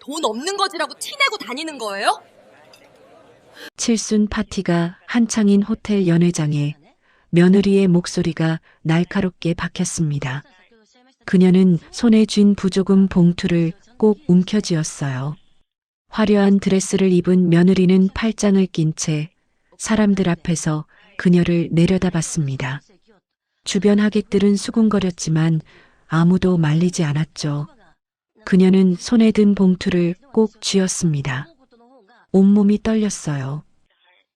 돈 없는 거지라고 티내고 다니는 거예요? 칠순 파티가 한창인 호텔 연회장에 며느리의 목소리가 날카롭게 박혔습니다. 그녀는 손에 쥔 부조금 봉투를 꼭 움켜쥐었어요. 화려한 드레스를 입은 며느리는 팔짱을 낀 채 사람들 앞에서 그녀를 내려다봤습니다. 주변 하객들은 수군거렸지만 아무도 말리지 않았죠. 그녀는 손에 든 봉투를 꼭 쥐었습니다. 온몸이 떨렸어요.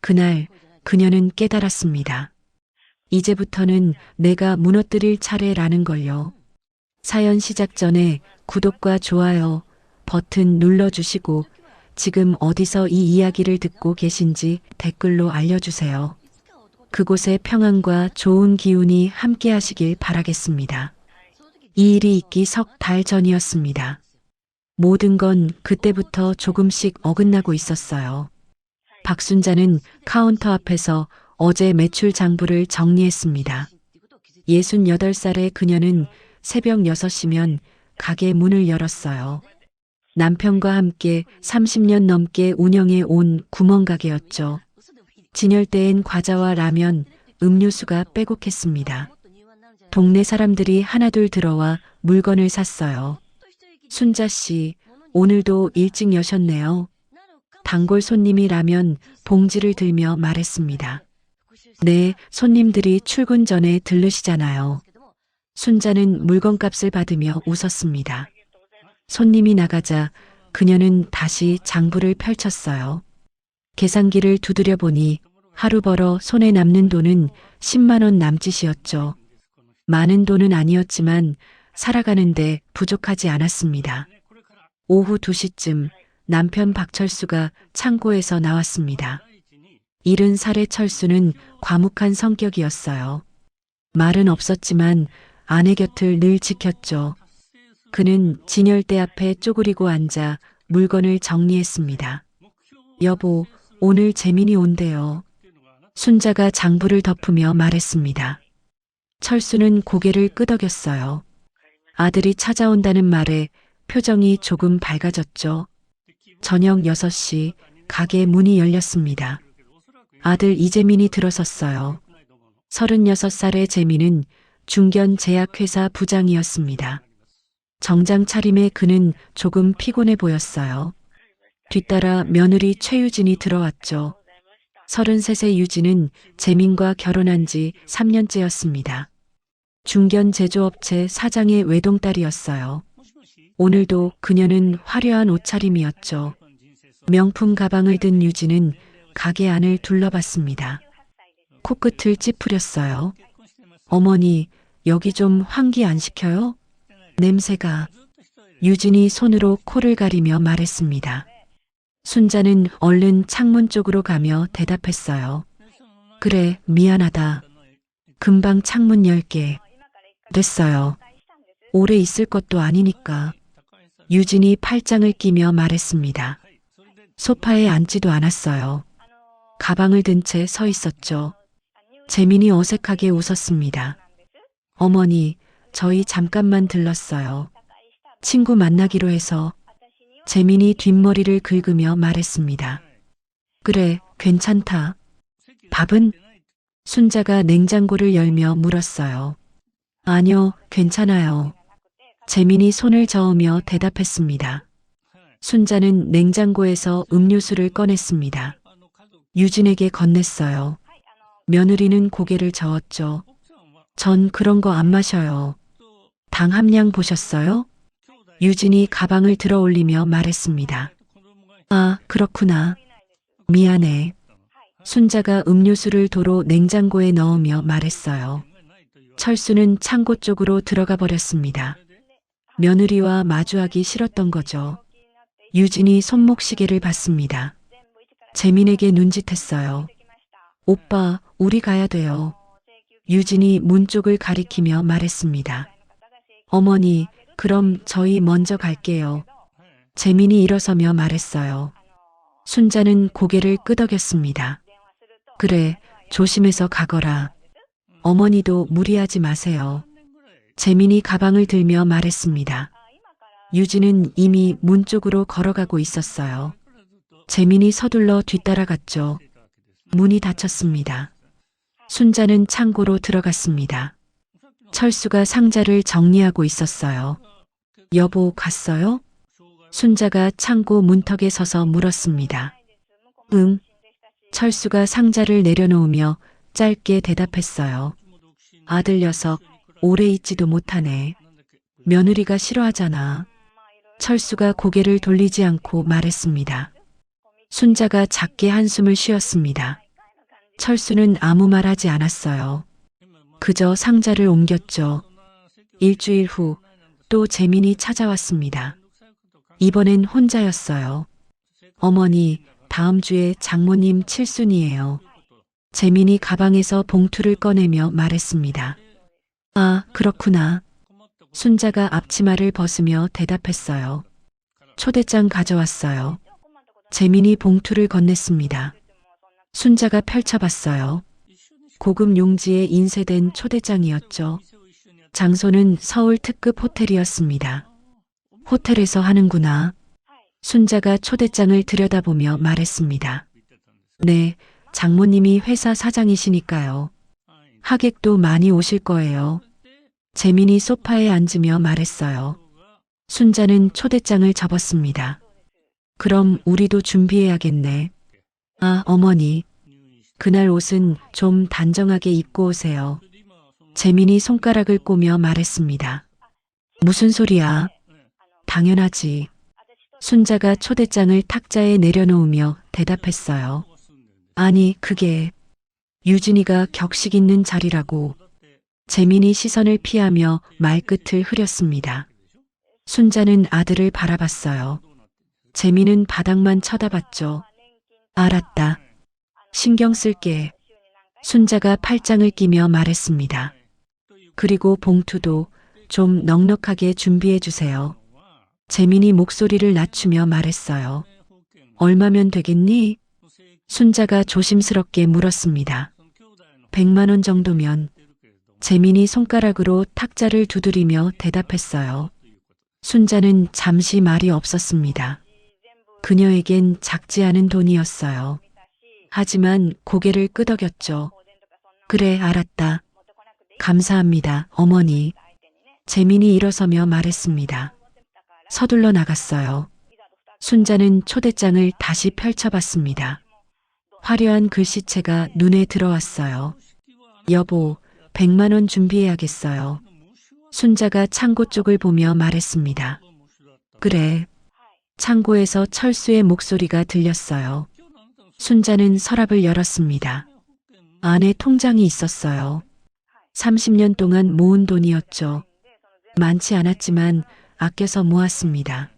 그날 그녀는 깨달았습니다. 이제부터는 내가 무너뜨릴 차례라는 걸요. 사연 시작 전에 구독과 좋아요 버튼 눌러주시고 지금 어디서 이 이야기를 듣고 계신지 댓글로 알려주세요. 그곳에 평안과 좋은 기운이 함께 하시길 바라겠습니다. 이 일이 있기 석 달 전이었습니다. 모든 건 그때부터 조금씩 어긋나고 있었어요. 박순자는 카운터 앞에서 어제 매출 장부를 정리했습니다. 68살의 그녀는 새벽 6시면 가게 문을 열었어요. 남편과 함께 30년 넘게 운영해 온 구멍가게였죠. 진열대엔 과자와 라면, 음료수가 빼곡했습니다. 동네 사람들이 하나둘 들어와 물건을 샀어요. 순자 씨, 오늘도 일찍 여셨네요. 단골 손님이라면 봉지를 들며 말했습니다. 네, 손님들이 출근 전에 들르시잖아요. 순자는 물건값을 받으며 웃었습니다. 손님이 나가자 그녀는 다시 장부를 펼쳤어요. 계산기를 두드려 보니 하루 벌어 손에 남는 돈은 10만 원 남짓이었죠. 많은 돈은 아니었지만 살아가는데 부족하지 않았습니다. 오후 2시쯤 남편 박철수가 창고에서 나왔습니다. 70살의 철수는 과묵한 성격이었어요. 말은 없었지만 아내 곁을 늘 지켰죠. 그는 진열대 앞에 쪼그리고 앉아 물건을 정리했습니다. 여보, 오늘 재민이 온대요. 순자가 장부를 덮으며 말했습니다. 철수는 고개를 끄덕였어요. 아들이 찾아온다는 말에 표정이 조금 밝아졌죠. 저녁 6시 가게 문이 열렸습니다. 아들 이재민이 들어섰어요. 36살의 재민은 중견 제약회사 부장이었습니다. 정장 차림에 그는 조금 피곤해 보였어요. 뒤따라 며느리 최유진이 들어왔죠. 33세 유진은 재민과 결혼한 지 3년째였습니다. 중견 제조업체 사장의 외동딸이었어요. 오늘도 그녀는 화려한 옷차림이었죠. 명품 가방을 든 유진은 가게 안을 둘러봤습니다. 코끝을 찌푸렸어요. 어머니, 여기 좀 환기 안 시켜요? 냄새가. 유진이 손으로 코를 가리며 말했습니다. 순자는 얼른 창문 쪽으로 가며 대답했어요. 그래, 미안하다. 금방 창문 열게. 됐어요. 오래 있을 것도 아니니까. 유진이 팔짱을 끼며 말했습니다. 소파에 앉지도 않았어요. 가방을 든 채 서 있었죠. 재민이 어색하게 웃었습니다. 어머니, 저희 잠깐만 들렀어요. 친구 만나기로 해서. 재민이 뒷머리를 긁으며 말했습니다. 그래, 괜찮다. 밥은? 순자가 냉장고를 열며 물었어요. 아니요, 괜찮아요. 재민이 손을 저으며 대답했습니다. 순자는 냉장고에서 음료수를 꺼냈습니다. 유진에게 건넸어요. 며느리는 고개를 저었죠. 전 그런 거 안 마셔요. 당 함량 보셨어요? 유진이 가방을 들어 올리며 말했습니다. 아, 그렇구나. 미안해. 순자가 음료수를 도로 냉장고에 넣으며 말했어요. 철수는 창고 쪽으로 들어가 버렸습니다. 며느리와 마주하기 싫었던 거죠. 유진이 손목시계를 봤습니다. 재민에게 눈짓했어요. 오빠, 우리 가야 돼요. 유진이 문 쪽을 가리키며 말했습니다. 어머니, 그럼 저희 먼저 갈게요. 재민이 일어서며 말했어요. 순자는 고개를 끄덕였습니다. 그래, 조심해서 가거라. 어머니도 무리하지 마세요. 재민이 가방을 들며 말했습니다. 유진은 이미 문 쪽으로 걸어가고 있었어요. 재민이 서둘러 뒤따라갔죠. 문이 닫혔습니다. 순자는 창고로 들어갔습니다. 철수가 상자를 정리하고 있었어요. 여보, 갔어요? 순자가 창고 문턱에 서서 물었습니다. 응. 철수가 상자를 내려놓으며 짧게 대답했어요. 아들 녀석, 오래 있지도 못하네. 며느리가 싫어하잖아. 철수가 고개를 돌리지 않고 말했습니다. 순자가 작게 한숨을 쉬었습니다. 철수는 아무 말 하지 않았어요. 그저 상자를 옮겼죠. 일주일 후 또 재민이 찾아왔습니다. 이번엔 혼자였어요. 어머니, 다음 주에 장모님 칠순이에요. 재민이 가방에서 봉투를 꺼내며 말했습니다. 아, 그렇구나. 순자가 앞치마를 벗으며 대답했어요. 초대장 가져왔어요. 재민이 봉투를 건넸습니다. 순자가 펼쳐봤어요. 고급 용지에 인쇄된 초대장이었죠. 장소는 서울 특급 호텔이었습니다. 호텔에서 하는구나. 순자가 초대장을 들여다보며 말했습니다. 네, 장모님이 회사 사장이시니까요. 하객도 많이 오실 거예요. 재민이 소파에 앉으며 말했어요. 순자는 초대장을 접었습니다. 그럼 우리도 준비해야겠네. 아, 어머니. 그날 옷은 좀 단정하게 입고 오세요. 재민이 손가락을 꼬며 말했습니다. 무슨 소리야? 당연하지. 순자가 초대장을 탁자에 내려놓으며 대답했어요. 아니, 그게 유진이가 격식 있는 자리라고. 재민이 시선을 피하며 말끝을 흐렸습니다. 순자는 아들을 바라봤어요. 재민은 바닥만 쳐다봤죠. 알았다. 신경 쓸게. 순자가 팔짱을 끼며 말했습니다. 그리고 봉투도 좀 넉넉하게 준비해 주세요. 재민이 목소리를 낮추며 말했어요. 얼마면 되겠니? 순자가 조심스럽게 물었습니다. 100만 원 정도면. 재민이 손가락으로 탁자를 두드리며 대답했어요. 순자는 잠시 말이 없었습니다. 그녀에겐 작지 않은 돈이었어요. 하지만 고개를 끄덕였죠. 그래, 알았다. 감사합니다, 어머니. 재민이 일어서며 말했습니다. 서둘러 나갔어요. 순자는 초대장을 다시 펼쳐봤습니다. 화려한 글씨체가 눈에 들어왔어요. 여보, 100만 원 준비해야겠어요. 순자가 창고 쪽을 보며 말했습니다. 그래. 창고에서 철수의 목소리가 들렸어요. 순자는 서랍을 열었습니다. 안에 통장이 있었어요. 30년 동안 모은 돈이었죠. 많지 않았지만 아껴서 모았습니다.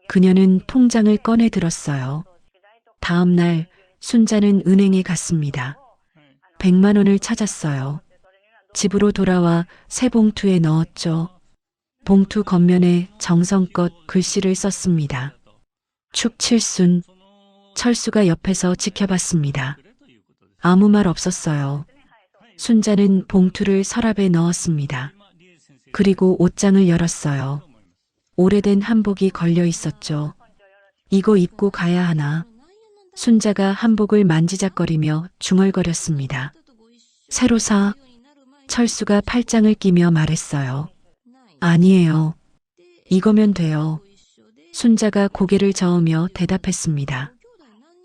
그녀는 통장을 꺼내 들었어요. 다음 날 순자는 은행에 갔습니다. 100만 원을 찾았어요. 집으로 돌아와 새 봉투에 넣었죠. 봉투 겉면에 정성껏 글씨를 썼습니다. 축 칠순. 철수가 옆에서 지켜봤습니다. 아무 말 없었어요. 순자는 봉투를 서랍에 넣었습니다. 그리고 옷장을 열었어요. 오래된 한복이 걸려 있었죠. 이거 입고 가야 하나. 순자가 한복을 만지작거리며 중얼거렸습니다. 새로 사. 철수가 팔짱을 끼며 말했어요. 아니에요. 이거면 돼요. 순자가 고개를 저으며 대답했습니다.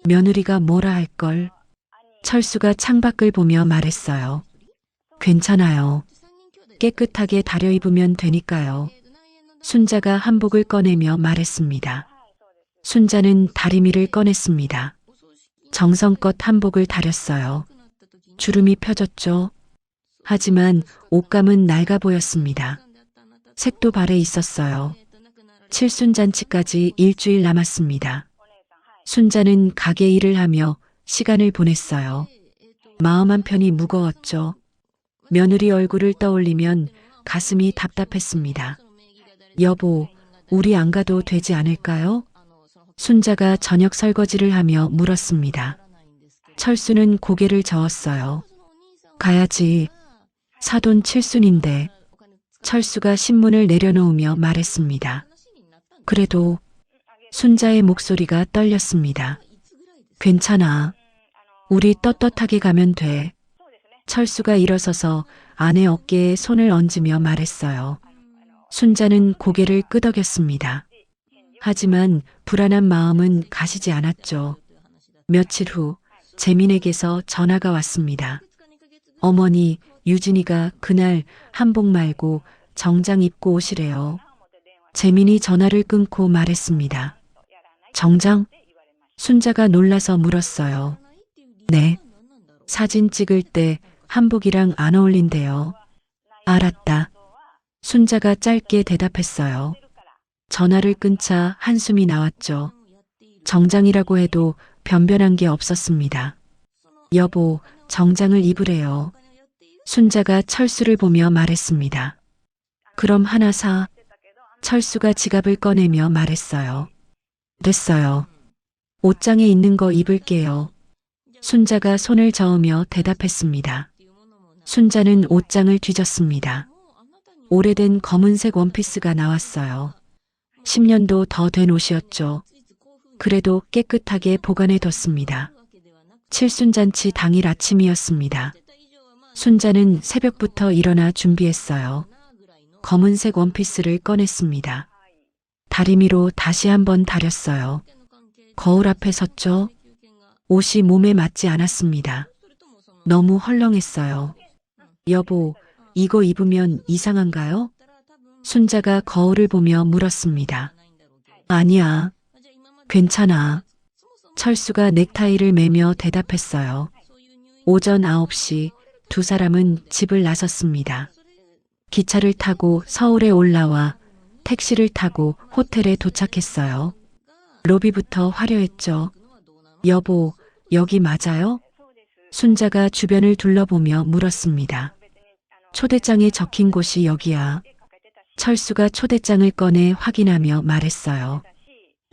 며느리가 뭐라 할걸. 철수가 창밖을 보며 말했어요. 괜찮아요. 깨끗하게 다려 입으면 되니까요. 순자가 한복을 꺼내며 말했습니다. 순자는 다리미를 꺼냈습니다. 정성껏 한복을 다렸어요. 주름이 펴졌죠. 하지만 옷감은 낡아 보였습니다. 색도 발에 있었어요. 칠순잔치까지 일주일 남았습니다. 순자는 가게 일을 하며 시간을 보냈어요. 마음 한편이 무거웠죠. 며느리 얼굴을 떠올리면 가슴이 답답했습니다. 여보, 우리 안 가도 되지 않을까요? 순자가 저녁 설거지를 하며 물었습니다. 철수는 고개를 저었어요. 가야지. 사돈 칠순인데. 철수가 신문을 내려놓으며 말했습니다. 그래도 순자의 목소리가 떨렸습니다. 괜찮아. 우리 떳떳하게 가면 돼. 철수가 일어서서 아내 어깨에 손을 얹으며 말했어요. 순자는 고개를 끄덕였습니다. 하지만 불안한 마음은 가시지 않았죠. 며칠 후 재민에게서 전화가 왔습니다. 어머니, 유진이가 그날 한복 말고 정장 입고 오시래요. 재민이 전화를 끊고 말했습니다. 정장? 순자가 놀라서 물었어요. 네. 사진 찍을 때 한복이랑 안 어울린대요. 알았다. 순자가 짧게 대답했어요. 전화를 끊자 한숨이 나왔죠. 정장이라고 해도 변변한 게 없었습니다. 여보, 정장을 입으래요. 순자가 철수를 보며 말했습니다. 그럼 하나 사. 철수가 지갑을 꺼내며 말했어요. 됐어요. 옷장에 있는 거 입을게요. 순자가 손을 저으며 대답했습니다. 순자는 옷장을 뒤졌습니다. 오래된 검은색 원피스가 나왔어요. 10년도 더 된 옷이었죠. 그래도 깨끗하게 보관해뒀습니다. 칠순잔치 당일 아침이었습니다. 순자는 새벽부터 일어나 준비했어요. 검은색 원피스를 꺼냈습니다. 다리미로 다시 한번 다렸어요. 거울 앞에 섰죠. 옷이 몸에 맞지 않았습니다. 너무 헐렁했어요. 여보, 이거 입으면 이상한가요? 순자가 거울을 보며 물었습니다. 아니야. 괜찮아. 철수가 넥타이를 매며 대답했어요. 오전 9시 두 사람은 집을 나섰습니다. 기차를 타고 서울에 올라와 택시를 타고 호텔에 도착했어요. 로비부터 화려했죠. 여보, 여기 맞아요? 순자가 주변을 둘러보며 물었습니다. 초대장에 적힌 곳이 여기야. 철수가 초대장을 꺼내 확인하며 말했어요.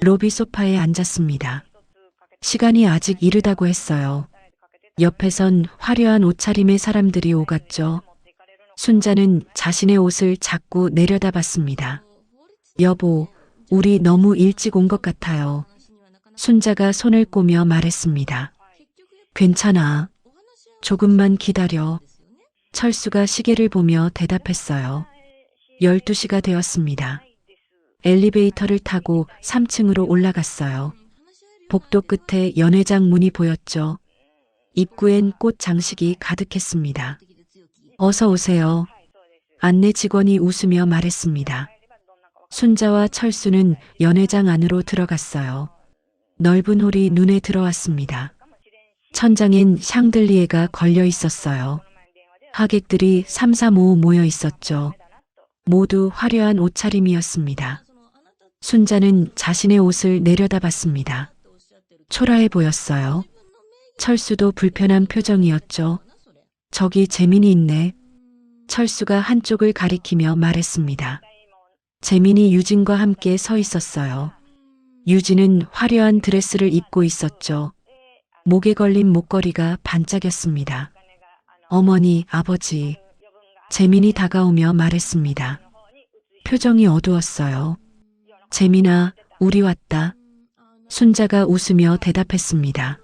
로비 소파에 앉았습니다. 시간이 아직 이르다고 했어요. 옆에선 화려한 옷차림의 사람들이 오갔죠. 순자는 자신의 옷을 자꾸 내려다봤습니다. 여보, 우리 너무 일찍 온 것 같아요. 순자가 손을 꼬며 말했습니다. 괜찮아. 조금만 기다려. 철수가 시계를 보며 대답했어요. 12시가 되었습니다. 엘리베이터를 타고 3층으로 올라갔어요. 복도 끝에 연회장 문이 보였죠. 입구엔 꽃 장식이 가득했습니다. 어서 오세요. 안내 직원이 웃으며 말했습니다. 순자와 철수는 연회장 안으로 들어갔어요. 넓은 홀이 눈에 들어왔습니다. 천장엔 샹들리에가 걸려 있었어요. 하객들이 삼삼오오 모여 있었죠. 모두 화려한 옷차림이었습니다. 순자는 자신의 옷을 내려다봤습니다. 초라해 보였어요. 철수도 불편한 표정이었죠. 저기 재민이 있네. 철수가 한쪽을 가리키며 말했습니다. 재민이 유진과 함께 서 있었어요. 유진은 화려한 드레스를 입고 있었죠. 목에 걸린 목걸이가 반짝였습니다. 어머니, 아버지. 재민이 다가오며 말했습니다. 표정이 어두웠어요. 재민아, 우리 왔다. 순자가 웃으며 대답했습니다.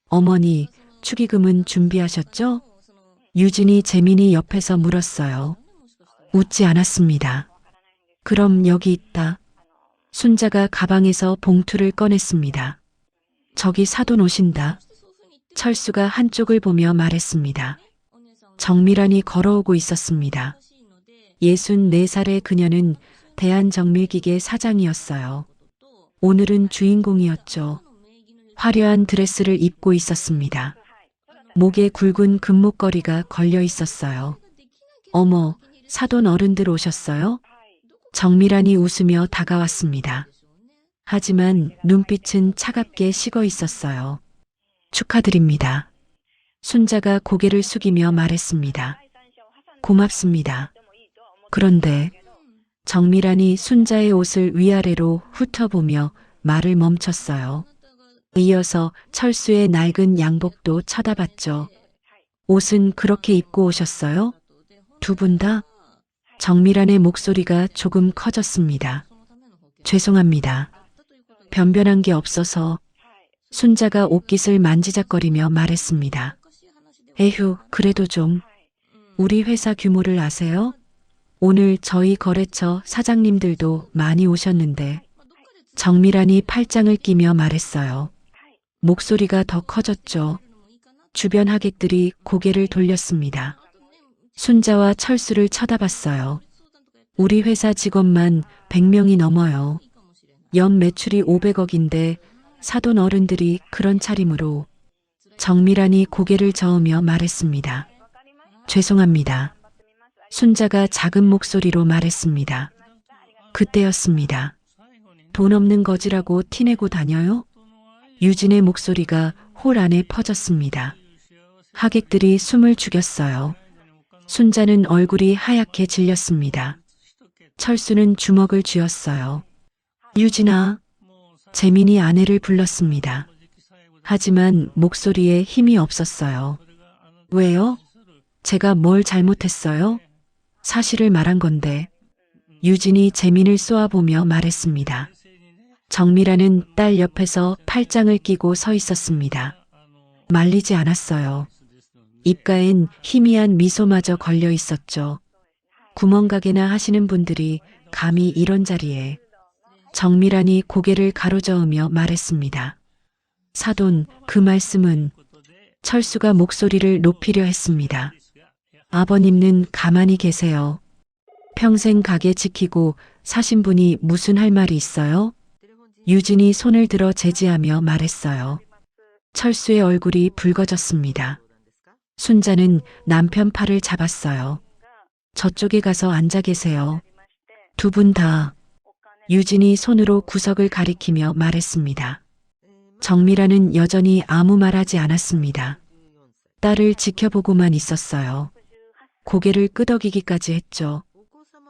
어머니, 축의금은 준비하셨죠? 유진이 재민이 옆에서 물었어요. 웃지 않았습니다. 그럼 여기 있다. 순자가 가방에서 봉투를 꺼냈습니다. 저기 사돈 오신다. 철수가 한쪽을 보며 말했습니다. 정밀환이 걸어오고 있었습니다. 64살의 그녀는 대한정밀기계 사장이었어요. 오늘은 주인공이었죠. 화려한 드레스를 입고 있었습니다. 목에 굵은 금목걸이가 걸려 있었어요. 어머, 사돈 어른들 오셨어요? 정밀환이 웃으며 다가왔습니다. 하지만 눈빛은 차갑게 식어 있었어요. 축하드립니다. 순자가 고개를 숙이며 말했습니다. 고맙습니다. 그런데 정밀환이 순자의 옷을 위아래로 훑어보며 말을 멈췄어요. 이어서 철수의 낡은 양복도 쳐다봤죠. 옷은 그렇게 입고 오셨어요? 두 분 다? 정밀환의 목소리가 조금 커졌습니다. 죄송합니다. 변변한 게 없어서. 순자가 옷깃을 만지작거리며 말했습니다. 에휴, 그래도 좀. 우리 회사 규모를 아세요? 오늘 저희 거래처 사장님들도 많이 오셨는데. 정미란이 팔짱을 끼며 말했어요. 목소리가 더 커졌죠. 주변 하객들이 고개를 돌렸습니다. 순자와 철수를 쳐다봤어요. 우리 회사 직원만 100명이 넘어요. 연 매출이 500억인데 사돈 어른들이 그런 차림으로. 정미란이 고개를 저으며 말했습니다. 죄송합니다. 순자가 작은 목소리로 말했습니다. 그때였습니다. 돈 없는 거지라고 티내고 다녀요? 유진의 목소리가 홀 안에 퍼졌습니다. 하객들이 숨을 죽였어요. 순자는 얼굴이 하얗게 질렸습니다. 철수는 주먹을 쥐었어요. 유진아. 재민이 아내를 불렀습니다. 하지만 목소리에 힘이 없었어요. 왜요? 제가 뭘 잘못했어요? 사실을 말한 건데. 유진이 재민을 쏘아보며 말했습니다. 정미라는 딸 옆에서 팔짱을 끼고 서 있었습니다. 말리지 않았어요. 입가엔 희미한 미소마저 걸려 있었죠. 구멍가게나 하시는 분들이 감히 이런 자리에. 정미란이 고개를 가로저으며 말했습니다. 사돈, 그 말씀은. 철수가 목소리를 높이려 했습니다. 아버님은 가만히 계세요. 평생 가게 지키고 사신 분이 무슨 할 말이 있어요? 유진이 손을 들어 제지하며 말했어요. 철수의 얼굴이 붉어졌습니다. 순자는 남편 팔을 잡았어요. 저쪽에 가서 앉아 계세요. 두 분 다. 유진이 손으로 구석을 가리키며 말했습니다. 정미라는 여전히 아무 말하지 않았습니다. 딸을 지켜보고만 있었어요. 고개를 끄덕이기까지 했죠.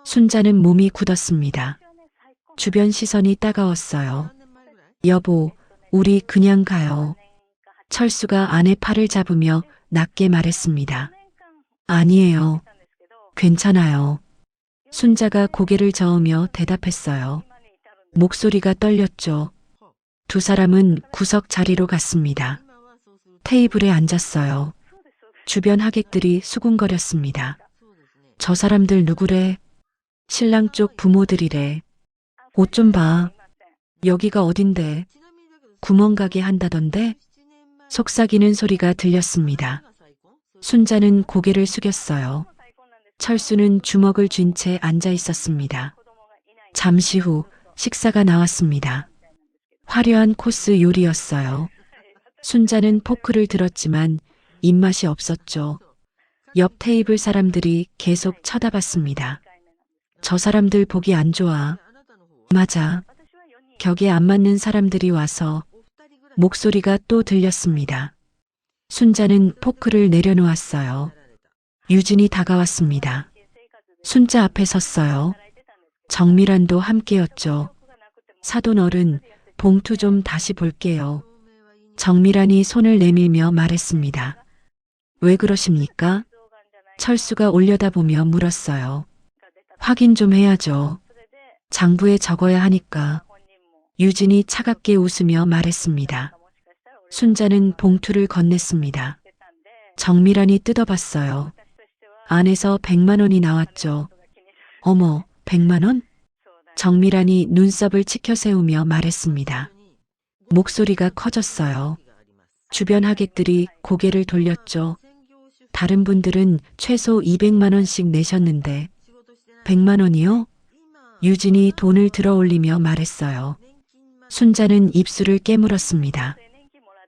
순자는 몸이 굳었습니다. 주변 시선이 따가웠어요. 여보, 우리 그냥 가요. 철수가 아내 팔을 잡으며 낮게 말했습니다. 아니에요. 괜찮아요. 순자가 고개를 저으며 대답했어요. 목소리가 떨렸죠. 두 사람은 구석 자리로 갔습니다. 테이블에 앉았어요. 주변 하객들이 수군거렸습니다. 저 사람들 누구래? 신랑 쪽 부모들이래. 옷 좀 봐. 여기가 어딘데? 구멍가게 한다던데? 속삭이는 소리가 들렸습니다. 순자는 고개를 숙였어요. 철수는 주먹을 쥔 채 앉아 있었습니다. 잠시 후 식사가 나왔습니다. 화려한 코스 요리였어요. 순자는 포크를 들었지만 입맛이 없었죠. 옆 테이블 사람들이 계속 쳐다봤습니다. 저 사람들 보기 안 좋아. 맞아. 격에 안 맞는 사람들이 와서. 목소리가 또 들렸습니다. 순자는 포크를 내려놓았어요. 유진이 다가왔습니다. 순자 앞에 섰어요. 정미란도 함께였죠. 사돈 어른, 봉투 좀 다시 볼게요. 정미란이 손을 내밀며 말했습니다. 왜 그러십니까? 철수가 올려다보며 물었어요. 확인 좀 해야죠. 장부에 적어야 하니까. 유진이 차갑게 웃으며 말했습니다. 순자는 봉투를 건넸습니다. 정미란이 뜯어봤어요. 안에서 100만 원이 나왔죠. 어머, 100만 원? 정미란이 눈썹을 치켜세우며 말했습니다. 목소리가 커졌어요. 주변 하객들이 고개를 돌렸죠. 다른 분들은 최소 200만 원씩 내셨는데 100만 원이요? 유진이 돈을 들어 올리며 말했어요. 순자는 입술을 깨물었습니다.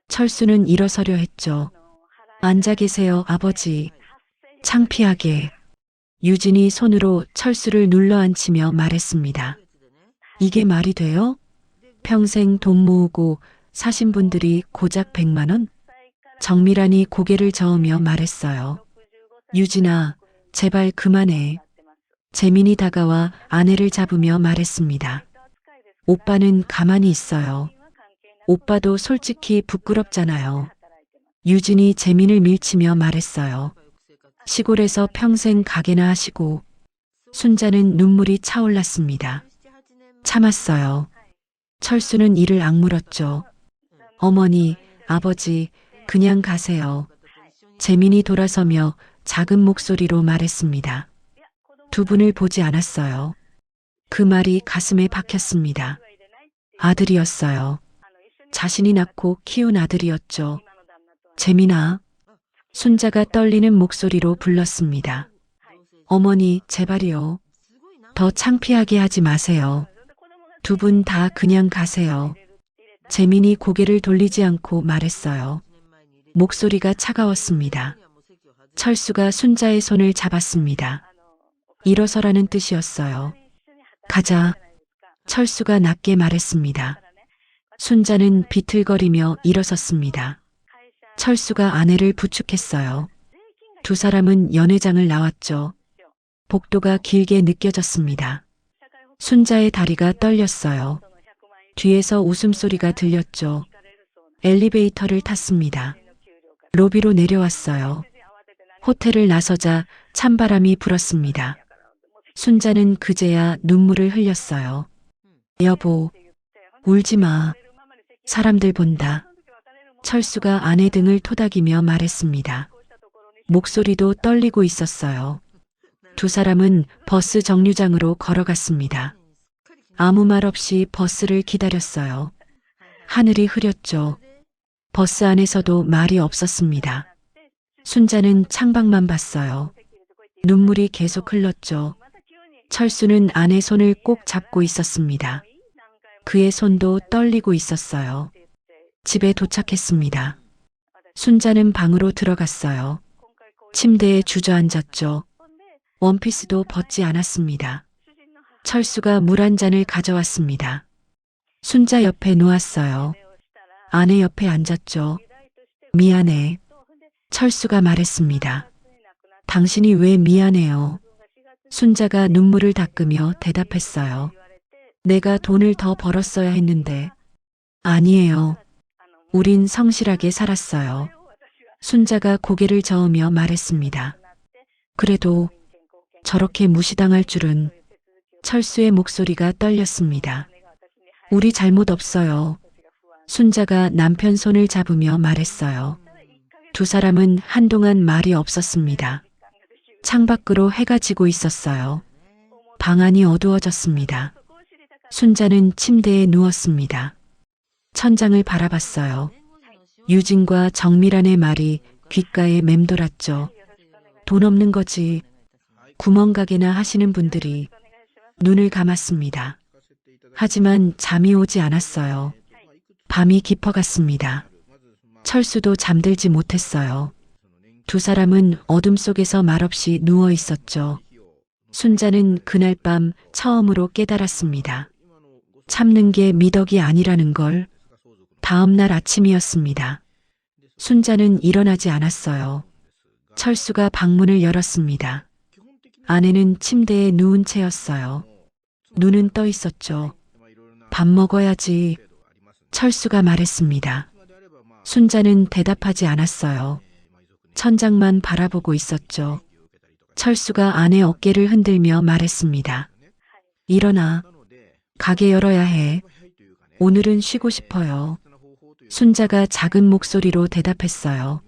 철수는 일어서려 했죠. 앉아 계세요, 아버지. 창피하게. 유진이 손으로 철수를 눌러앉히며 말했습니다. 이게 말이 돼요? 평생 돈 모으고 사신 분들이 고작 100만 원? 정미란이 고개를 저으며 말했어요. 유진아, 제발 그만해. 재민이 다가와 아내를 잡으며 말했습니다. 오빠는 가만히 있어요. 오빠도 솔직히 부끄럽잖아요. 유진이 재민을 밀치며 말했어요. 시골에서 평생 가게나 하시고. 순자는 눈물이 차올랐습니다. 참았어요. 철수는 이를 악물었죠. 어머니, 아버지, 그냥 가세요. 재민이 돌아서며 작은 목소리로 말했습니다. 두 분을 보지 않았어요. 그 말이 가슴에 박혔습니다. 아들이었어요. 자신이 낳고 키운 아들이었죠. 재민아, 순자가 떨리는 목소리로 불렀습니다. 어머니, 제발이요. 더 창피하게 하지 마세요. 두 분 다 그냥 가세요. 재민이 고개를 돌리지 않고 말했어요. 목소리가 차가웠습니다. 철수가 순자의 손을 잡았습니다. 일어서라는 뜻이었어요. 가자. 철수가 낮게 말했습니다. 순자는 비틀거리며 일어섰습니다. 철수가 아내를 부축했어요. 두 사람은 연회장을 나왔죠. 복도가 길게 느껴졌습니다. 순자의 다리가 떨렸어요. 뒤에서 웃음소리가 들렸죠. 엘리베이터를 탔습니다. 로비로 내려왔어요. 호텔을 나서자 찬바람이 불었습니다. 순자는 그제야 눈물을 흘렸어요. 여보, 울지 마. 사람들 본다. 철수가 아내 등을 토닥이며 말했습니다. 목소리도 떨리고 있었어요. 두 사람은 버스 정류장으로 걸어갔습니다. 아무 말 없이 버스를 기다렸어요. 하늘이 흐렸죠. 버스 안에서도 말이 없었습니다. 순자는 창밖만 봤어요. 눈물이 계속 흘렀죠. 철수는 아내 손을 꼭 잡고 있었습니다. 그의 손도 떨리고 있었어요. 집에 도착했습니다. 순자는 방으로 들어갔어요. 침대에 주저앉았죠. 원피스도 벗지 않았습니다. 철수가 물 한 잔을 가져왔습니다. 순자 옆에 누웠어요. 아내 옆에 앉았죠. 미안해. 철수가 말했습니다. 당신이 왜 미안해요? 순자가 눈물을 닦으며 대답했어요. 내가 돈을 더 벌었어야 했는데. 아니에요. 우린 성실하게 살았어요. 순자가 고개를 저으며 말했습니다. 그래도 저렇게 무시당할 줄은. 철수의 목소리가 떨렸습니다. 우리 잘못 없어요. 순자가 남편 손을 잡으며 말했어요. 두 사람은 한동안 말이 없었습니다. 창밖으로 해가 지고 있었어요. 방 안이 어두워졌습니다. 순자는 침대에 누웠습니다. 천장을 바라봤어요. 유진과 정미란의 말이 귓가에 맴돌았죠. 돈 없는 거지. 구멍가게나 하시는 분들이. 눈을 감았습니다. 하지만 잠이 오지 않았어요. 밤이 깊어갔습니다. 철수도 잠들지 못했어요. 두 사람은 어둠 속에서 말없이 누워 있었죠. 순자는 그날 밤 처음으로 깨달았습니다. 참는 게 미덕이 아니라는 걸. 다음 날 아침이었습니다. 순자는 일어나지 않았어요. 철수가 방문을 열었습니다. 아내는 침대에 누운 채였어요. 눈은 떠 있었죠. 밥 먹어야지. 철수가 말했습니다. 순자는 대답하지 않았어요. 천장만 바라보고 있었죠. 철수가 아내 어깨를 흔들며 말했습니다. 일어나. 가게 열어야 해. 오늘은 쉬고 싶어요. 순자가 작은 목소리로 대답했어요.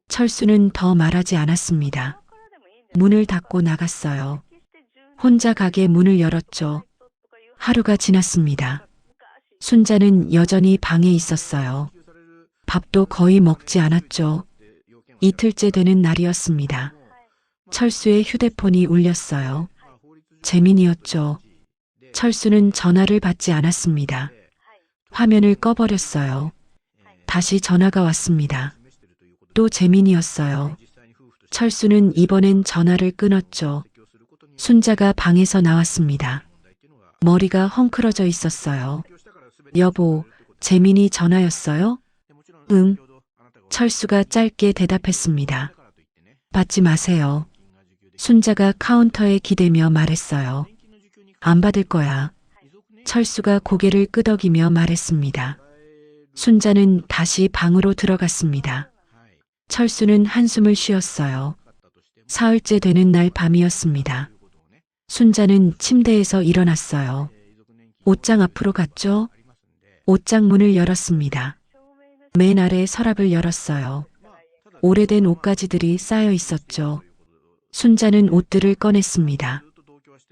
철수는 더 말하지 않았습니다. 문을 닫고 나갔어요. 혼자 가게 문을 열었죠. 하루가 지났습니다. 순자는 여전히 방에 있었어요. 밥도 거의 먹지 않았죠. 이틀째 되는 날이었습니다. 철수의 휴대폰이 울렸어요. 재민이었죠. 철수는 전화를 받지 않았습니다. 화면을 꺼버렸어요. 다시 전화가 왔습니다. 또 재민이었어요. 철수는 이번엔 전화를 끊었죠. 순자가 방에서 나왔습니다. 머리가 헝클어져 있었어요. 여보, 재민이 전화였어요? 응. 철수가 짧게 대답했습니다. 받지 마세요. 순자가 카운터에 기대며 말했어요. 안 받을 거야. 철수가 고개를 끄덕이며 말했습니다. 순자는 다시 방으로 들어갔습니다. 철수는 한숨을 쉬었어요. 사흘째 되는 날 밤이었습니다. 순자는 침대에서 일어났어요. 옷장 앞으로 갔죠. 옷장 문을 열었습니다. 맨 아래 서랍을 열었어요. 오래된 옷가지들이 쌓여 있었죠. 순자는 옷들을 꺼냈습니다.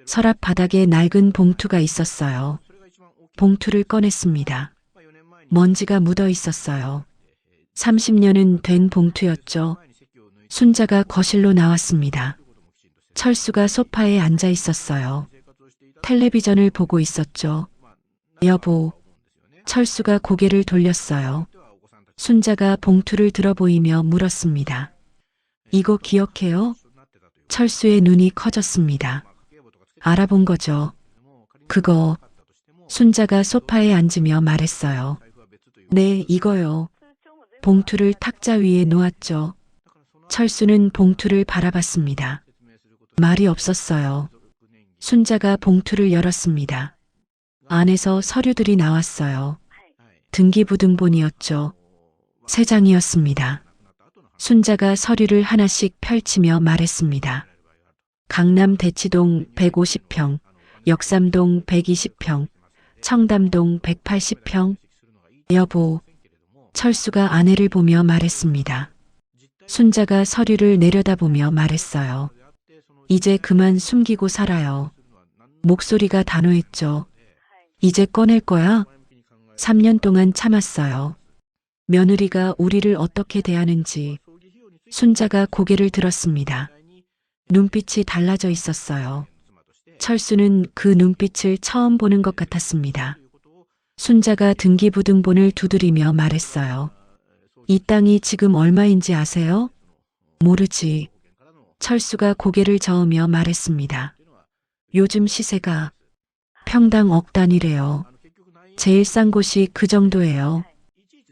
서랍 바닥에 낡은 봉투가 있었어요. 봉투를 꺼냈습니다. 먼지가 묻어 있었어요. 30년은 된 봉투였죠. 순자가 거실로 나왔습니다. 철수가 소파에 앉아 있었어요. 텔레비전을 보고 있었죠. 여보. 철수가 고개를 돌렸어요. 순자가 봉투를 들어 보이며 물었습니다. 이거 기억해요? 철수의 눈이 커졌습니다. 알아본 거죠. 그거. 순자가 소파에 앉으며 말했어요. 네, 이거요. 봉투를 탁자 위에 놓았죠. 철수는 봉투를 바라봤습니다. 말이 없었어요. 순자가 봉투를 열었습니다. 안에서 서류들이 나왔어요. 등기부등본이었죠. 3장이었습니다. 순자가 서류를 하나씩 펼치며 말했습니다. 강남 대치동 150평, 역삼동 120평, 청담동 180평. 여보. 철수가 아내를 보며 말했습니다. 순자가 서류를 내려다보며 말했어요. 이제 그만 숨기고 살아요. 목소리가 단호했죠. 이제 꺼낼 거야? 3년 동안 참았어요. 며느리가 우리를 어떻게 대하는지. 순자가 고개를 들었습니다. 눈빛이 달라져 있었어요. 철수는 그 눈빛을 처음 보는 것 같았습니다. 순자가 등기부등본을 두드리며 말했어요. 이 땅이 지금 얼마인지 아세요? 모르지. 철수가 고개를 저으며 말했습니다. 요즘 시세가 평당 억 단위래요. 제일 싼 곳이 그 정도예요.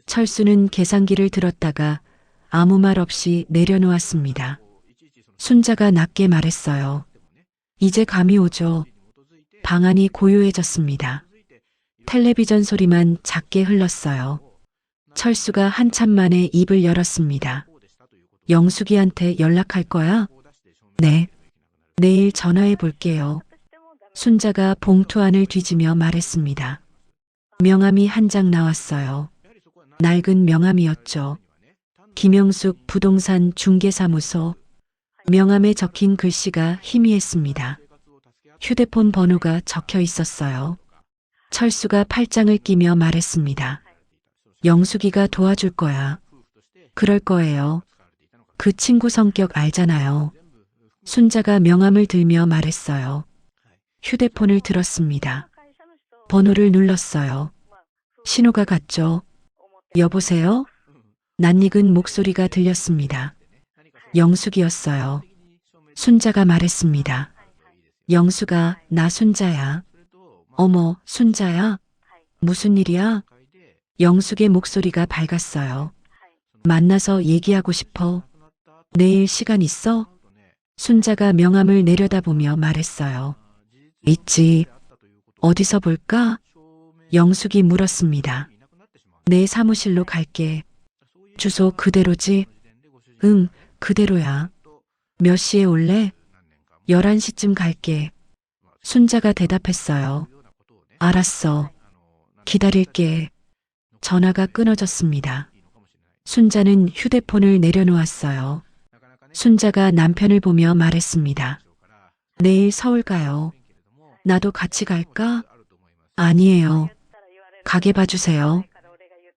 철수는 계산기를 들었다가 아무 말 없이 내려놓았습니다. 순자가 낮게 말했어요. 이제 감이 오죠. 방안이 고요해졌습니다. 텔레비전 소리만 작게 흘렀어요. 철수가 한참 만에 입을 열었습니다. 영숙이한테 연락할 거야? 네. 내일 전화해 볼게요. 순자가 봉투 안을 뒤지며 말했습니다. 명함이 한 장 나왔어요. 낡은 명함이었죠. 김영숙 부동산 중개사무소. 명함에 적힌 글씨가 희미했습니다. 휴대폰 번호가 적혀 있었어요. 철수가 팔짱을 끼며 말했습니다. 영숙이가 도와줄 거야. 그럴 거예요. 그 친구 성격 알잖아요. 순자가 명함을 들며 말했어요. 휴대폰을 들었습니다. 번호를 눌렀어요. 신호가 갔죠. 여보세요? 낯익은 목소리가 들렸습니다. 영숙이었어요. 순자가 말했습니다. 영숙아, 나 순자야. 어머, 순자야? 무슨 일이야? 영숙의 목소리가 밝았어요. 만나서 얘기하고 싶어. 내일 시간 있어? 순자가 명함을 내려다보며 말했어요. 있지. 어디서 볼까? 영숙이 물었습니다. 내 사무실로 갈게. 주소 그대로지? 응, 그대로야. 몇 시에 올래? 11시쯤 갈게. 순자가 대답했어요. 알았어. 기다릴게. 전화가 끊어졌습니다. 순자는 휴대폰을 내려놓았어요. 순자가 남편을 보며 말했습니다. 내일 서울 가요. 나도 같이 갈까? 아니에요. 가게 봐주세요.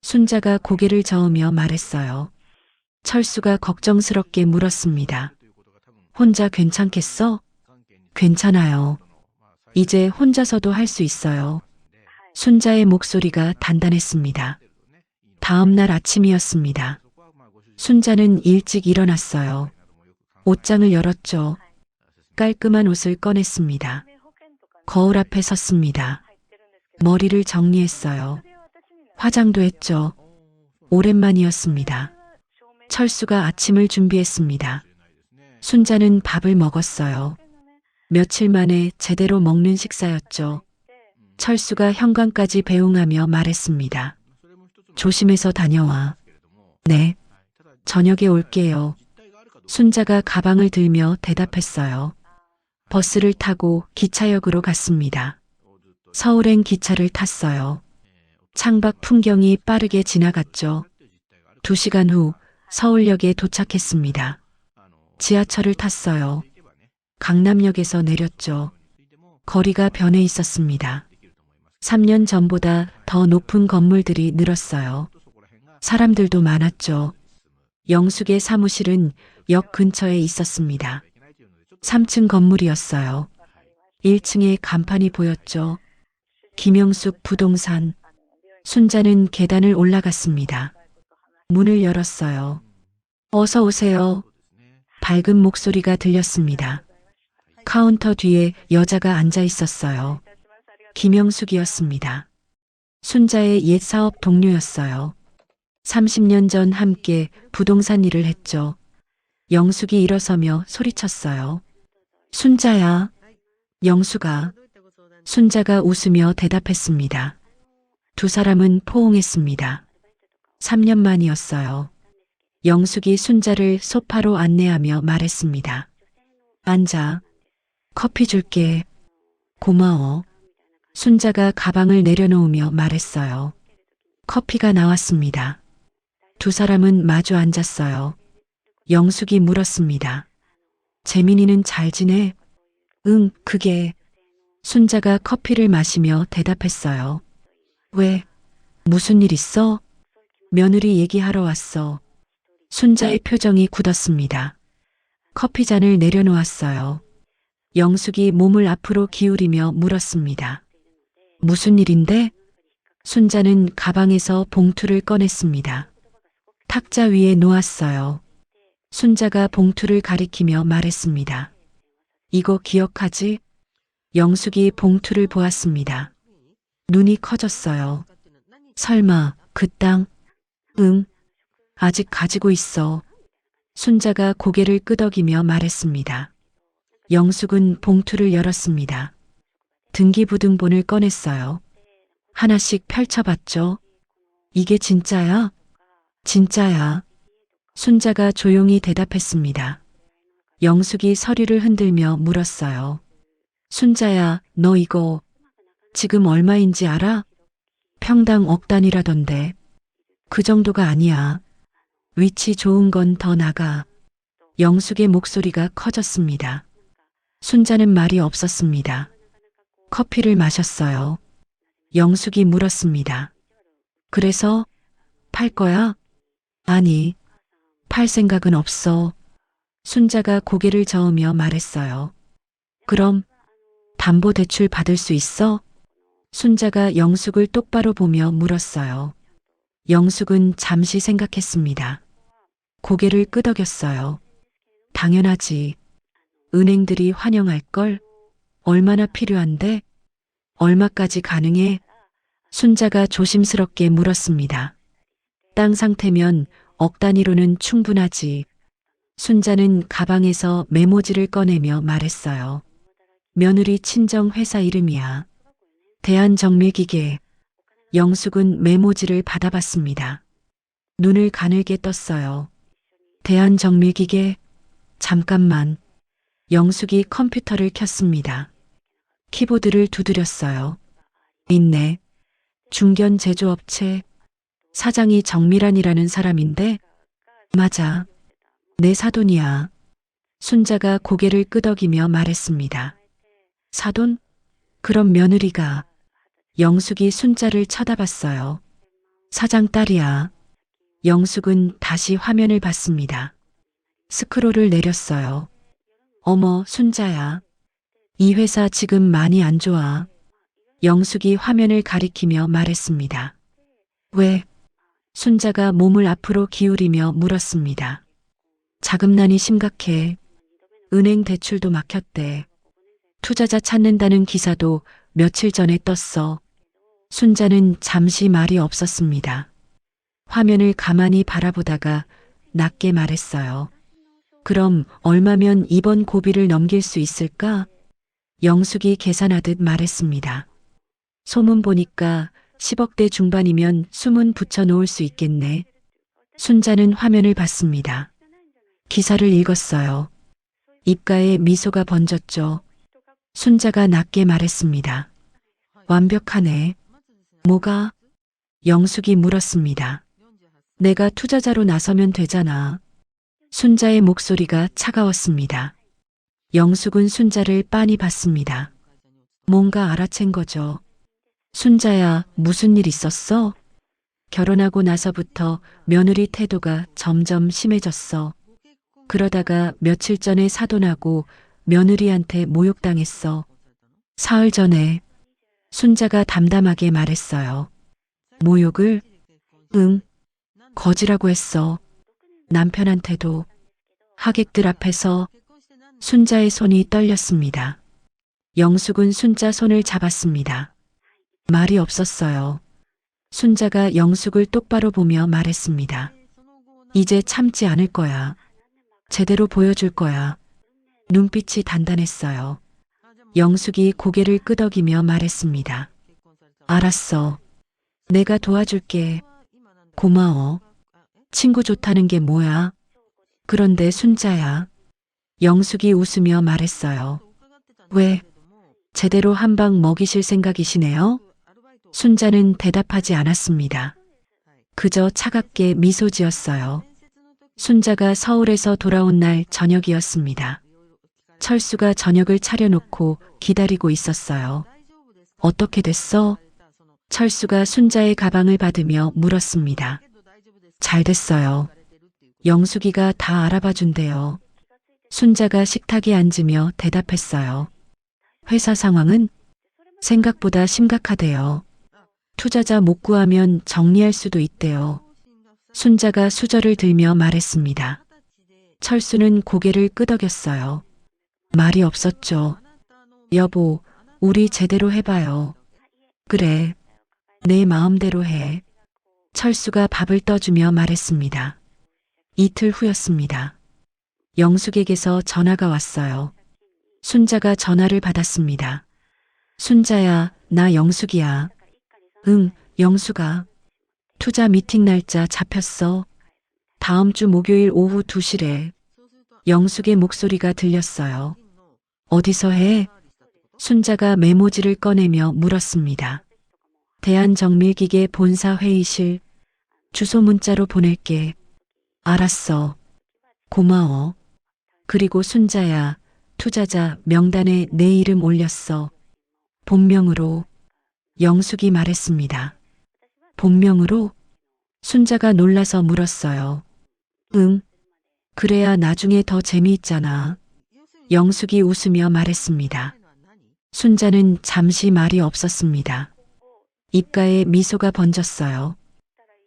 순자가 고개를 저으며 말했어요. 철수가 걱정스럽게 물었습니다. 혼자 괜찮겠어? 괜찮아요. 이제 혼자서도 할 수 있어요. 순자의 목소리가 단단했습니다. 다음 날 아침이었습니다. 순자는 일찍 일어났어요. 옷장을 열었죠. 깔끔한 옷을 꺼냈습니다. 거울 앞에 섰습니다. 머리를 정리했어요. 화장도 했죠. 오랜만이었습니다. 철수가 아침을 준비했습니다. 순자는 밥을 먹었어요. 며칠 만에 제대로 먹는 식사였죠. 철수가 현관까지 배웅하며 말했습니다. 조심해서 다녀와. 네. 저녁에 올게요. 순자가 가방을 들며 대답했어요. 버스를 타고 기차역으로 갔습니다. 서울행 기차를 탔어요. 창밖 풍경이 빠르게 지나갔죠. 2시간 후 서울역에 도착했습니다. 지하철을 탔어요. 강남역에서 내렸죠. 거리가 변해 있었습니다. 3년 전보다 더 높은 건물들이 늘었어요. 사람들도 많았죠. 영숙의 사무실은 역 근처에 있었습니다. 3층 건물이었어요. 1층에 간판이 보였죠. 김영숙 부동산. 순자는 계단을 올라갔습니다. 문을 열었어요. 어서 오세요. 밝은 목소리가 들렸습니다. 카운터 뒤에 여자가 앉아 있었어요. 김영숙이었습니다. 순자의 옛 사업 동료였어요. 30년 전 함께 부동산 일을 했죠. 영숙이 일어서며 소리쳤어요. 순자야. 영숙아. 순자가 웃으며 대답했습니다. 두 사람은 포옹했습니다. 3년 만이었어요. 영숙이 순자를 소파로 안내하며 말했습니다. 앉아. 커피 줄게. 고마워. 순자가 가방을 내려놓으며 말했어요. 커피가 나왔습니다. 두 사람은 마주 앉았어요. 영숙이 물었습니다. 재민이는 잘 지내? 응, 그게. 순자가 커피를 마시며 대답했어요. 왜? 무슨 일 있어? 며느리 얘기하러 왔어. 순자의 표정이 굳었습니다. 커피잔을 내려놓았어요. 영숙이 몸을 앞으로 기울이며 물었습니다. 무슨 일인데? 순자는 가방에서 봉투를 꺼냈습니다. 탁자 위에 놓았어요. 순자가 봉투를 가리키며 말했습니다. 이거 기억하지? 영숙이 봉투를 보았습니다. 눈이 커졌어요. 설마 그 땅? 응, 아직 가지고 있어. 순자가 고개를 끄덕이며 말했습니다. 영숙은 봉투를 열었습니다. 등기부등본을 꺼냈어요. 하나씩 펼쳐봤죠. 이게 진짜야? 진짜야. 순자가 조용히 대답했습니다. 영숙이 서류를 흔들며 물었어요. 순자야, 너 이거 지금 얼마인지 알아? 평당 억 단위라던데. 그 정도가 아니야. 위치 좋은 건 더 나가. 영숙의 목소리가 커졌습니다. 순자는 말이 없었습니다. 커피를 마셨어요. 영숙이 물었습니다. 그래서 팔 거야? 아니, 팔 생각은 없어. 순자가 고개를 저으며 말했어요. 그럼 담보대출 받을 수 있어? 순자가 영숙을 똑바로 보며 물었어요. 영숙은 잠시 생각했습니다. 고개를 끄덕였어요. 당연하지. 은행들이 환영할걸? 얼마나 필요한데? 얼마까지 가능해? 순자가 조심스럽게 물었습니다. 땅 상태면 억 단위로는 충분하지. 순자는 가방에서 메모지를 꺼내며 말했어요. 며느리 친정 회사 이름이야. 대한정밀기계. 영숙은 메모지를 받아봤습니다. 눈을 가늘게 떴어요. 대한정밀기계? 잠깐만. 영숙이 컴퓨터를 켰습니다. 키보드를 두드렸어요. 있네. 중견 제조업체. 사장이 정밀환이라는 사람인데? 맞아. 내 사돈이야. 순자가 고개를 끄덕이며 말했습니다. 사돈? 그럼 며느리가. 영숙이 순자를 쳐다봤어요. 사장 딸이야. 영숙은 다시 화면을 봤습니다. 스크롤을 내렸어요. 어머, 순자야. 이 회사 지금 많이 안 좋아. 영숙이 화면을 가리키며 말했습니다. 왜? 순자가 몸을 앞으로 기울이며 물었습니다. 자금난이 심각해. 은행 대출도 막혔대. 투자자 찾는다는 기사도 며칠 전에 떴어. 순자는 잠시 말이 없었습니다. 화면을 가만히 바라보다가 낮게 말했어요. 그럼 얼마면 이번 고비를 넘길 수 있을까? 영숙이 계산하듯 말했습니다. 소문 보니까 10억대 중반이면 수문 붙여 놓을 수 있겠네. 순자는 화면을 봤습니다. 기사를 읽었어요. 입가에 미소가 번졌죠. 순자가 낮게 말했습니다. 완벽하네. 뭐가? 영숙이 물었습니다. 내가 투자자로 나서면 되잖아. 순자의 목소리가 차가웠습니다. 영숙은 순자를 빤히 봤습니다. 뭔가 알아챈 거죠. 순자야, 무슨 일 있었어? 결혼하고 나서부터 며느리 태도가 점점 심해졌어. 그러다가 며칠 전에 사돈하고 며느리한테 모욕당했어. 사흘 전에 순자가 담담하게 말했어요. 모욕을? 응, 거지라고 했어. 남편한테도. 하객들 앞에서. 순자의 손이 떨렸습니다. 영숙은 순자 손을 잡았습니다. 말이 없었어요. 순자가 영숙을 똑바로 보며 말했습니다. 이제 참지 않을 거야. 제대로 보여줄 거야. 눈빛이 단단했어요. 영숙이 고개를 끄덕이며 말했습니다. 알았어. 내가 도와줄게. 고마워. 친구 좋다는 게 뭐야? 그런데 순자야. 영숙이 웃으며 말했어요. 왜? 제대로 한 방 먹이실 생각이시네요? 순자는 대답하지 않았습니다. 그저 차갑게 미소 지었어요. 순자가 서울에서 돌아온 날 저녁이었습니다. 철수가 저녁을 차려놓고 기다리고 있었어요. 어떻게 됐어? 철수가 순자의 가방을 받으며 물었습니다. 잘 됐어요. 영숙이가 다 알아봐 준대요. 순자가 식탁에 앉으며 대답했어요. 회사 상황은 생각보다 심각하대요. 투자자 못 구하면 정리할 수도 있대요. 순자가 수저를 들며 말했습니다. 철수는 고개를 끄덕였어요. 말이 없었죠. 여보, 우리 제대로 해봐요. 그래, 내 마음대로 해. 철수가 밥을 떠주며 말했습니다. 이틀 후였습니다. 영숙에게서 전화가 왔어요. 순자가 전화를 받았습니다. 순자야, 나 영숙이야. 응, 영숙아. 투자 미팅 날짜 잡혔어. 다음 주 목요일 오후 2시래. 영숙의 목소리가 들렸어요. 어디서 해? 순자가 메모지를 꺼내며 물었습니다. 대한정밀기계 본사 회의실. 주소 문자로 보낼게. 알았어. 고마워. 그리고 순자야, 투자자 명단에 내 이름 올렸어. 본명으로. 영숙이 말했습니다. 본명으로? 순자가 놀라서 물었어요. 응. 그래야 나중에 더 재미있잖아. 영숙이 웃으며 말했습니다. 순자는 잠시 말이 없었습니다. 입가에 미소가 번졌어요.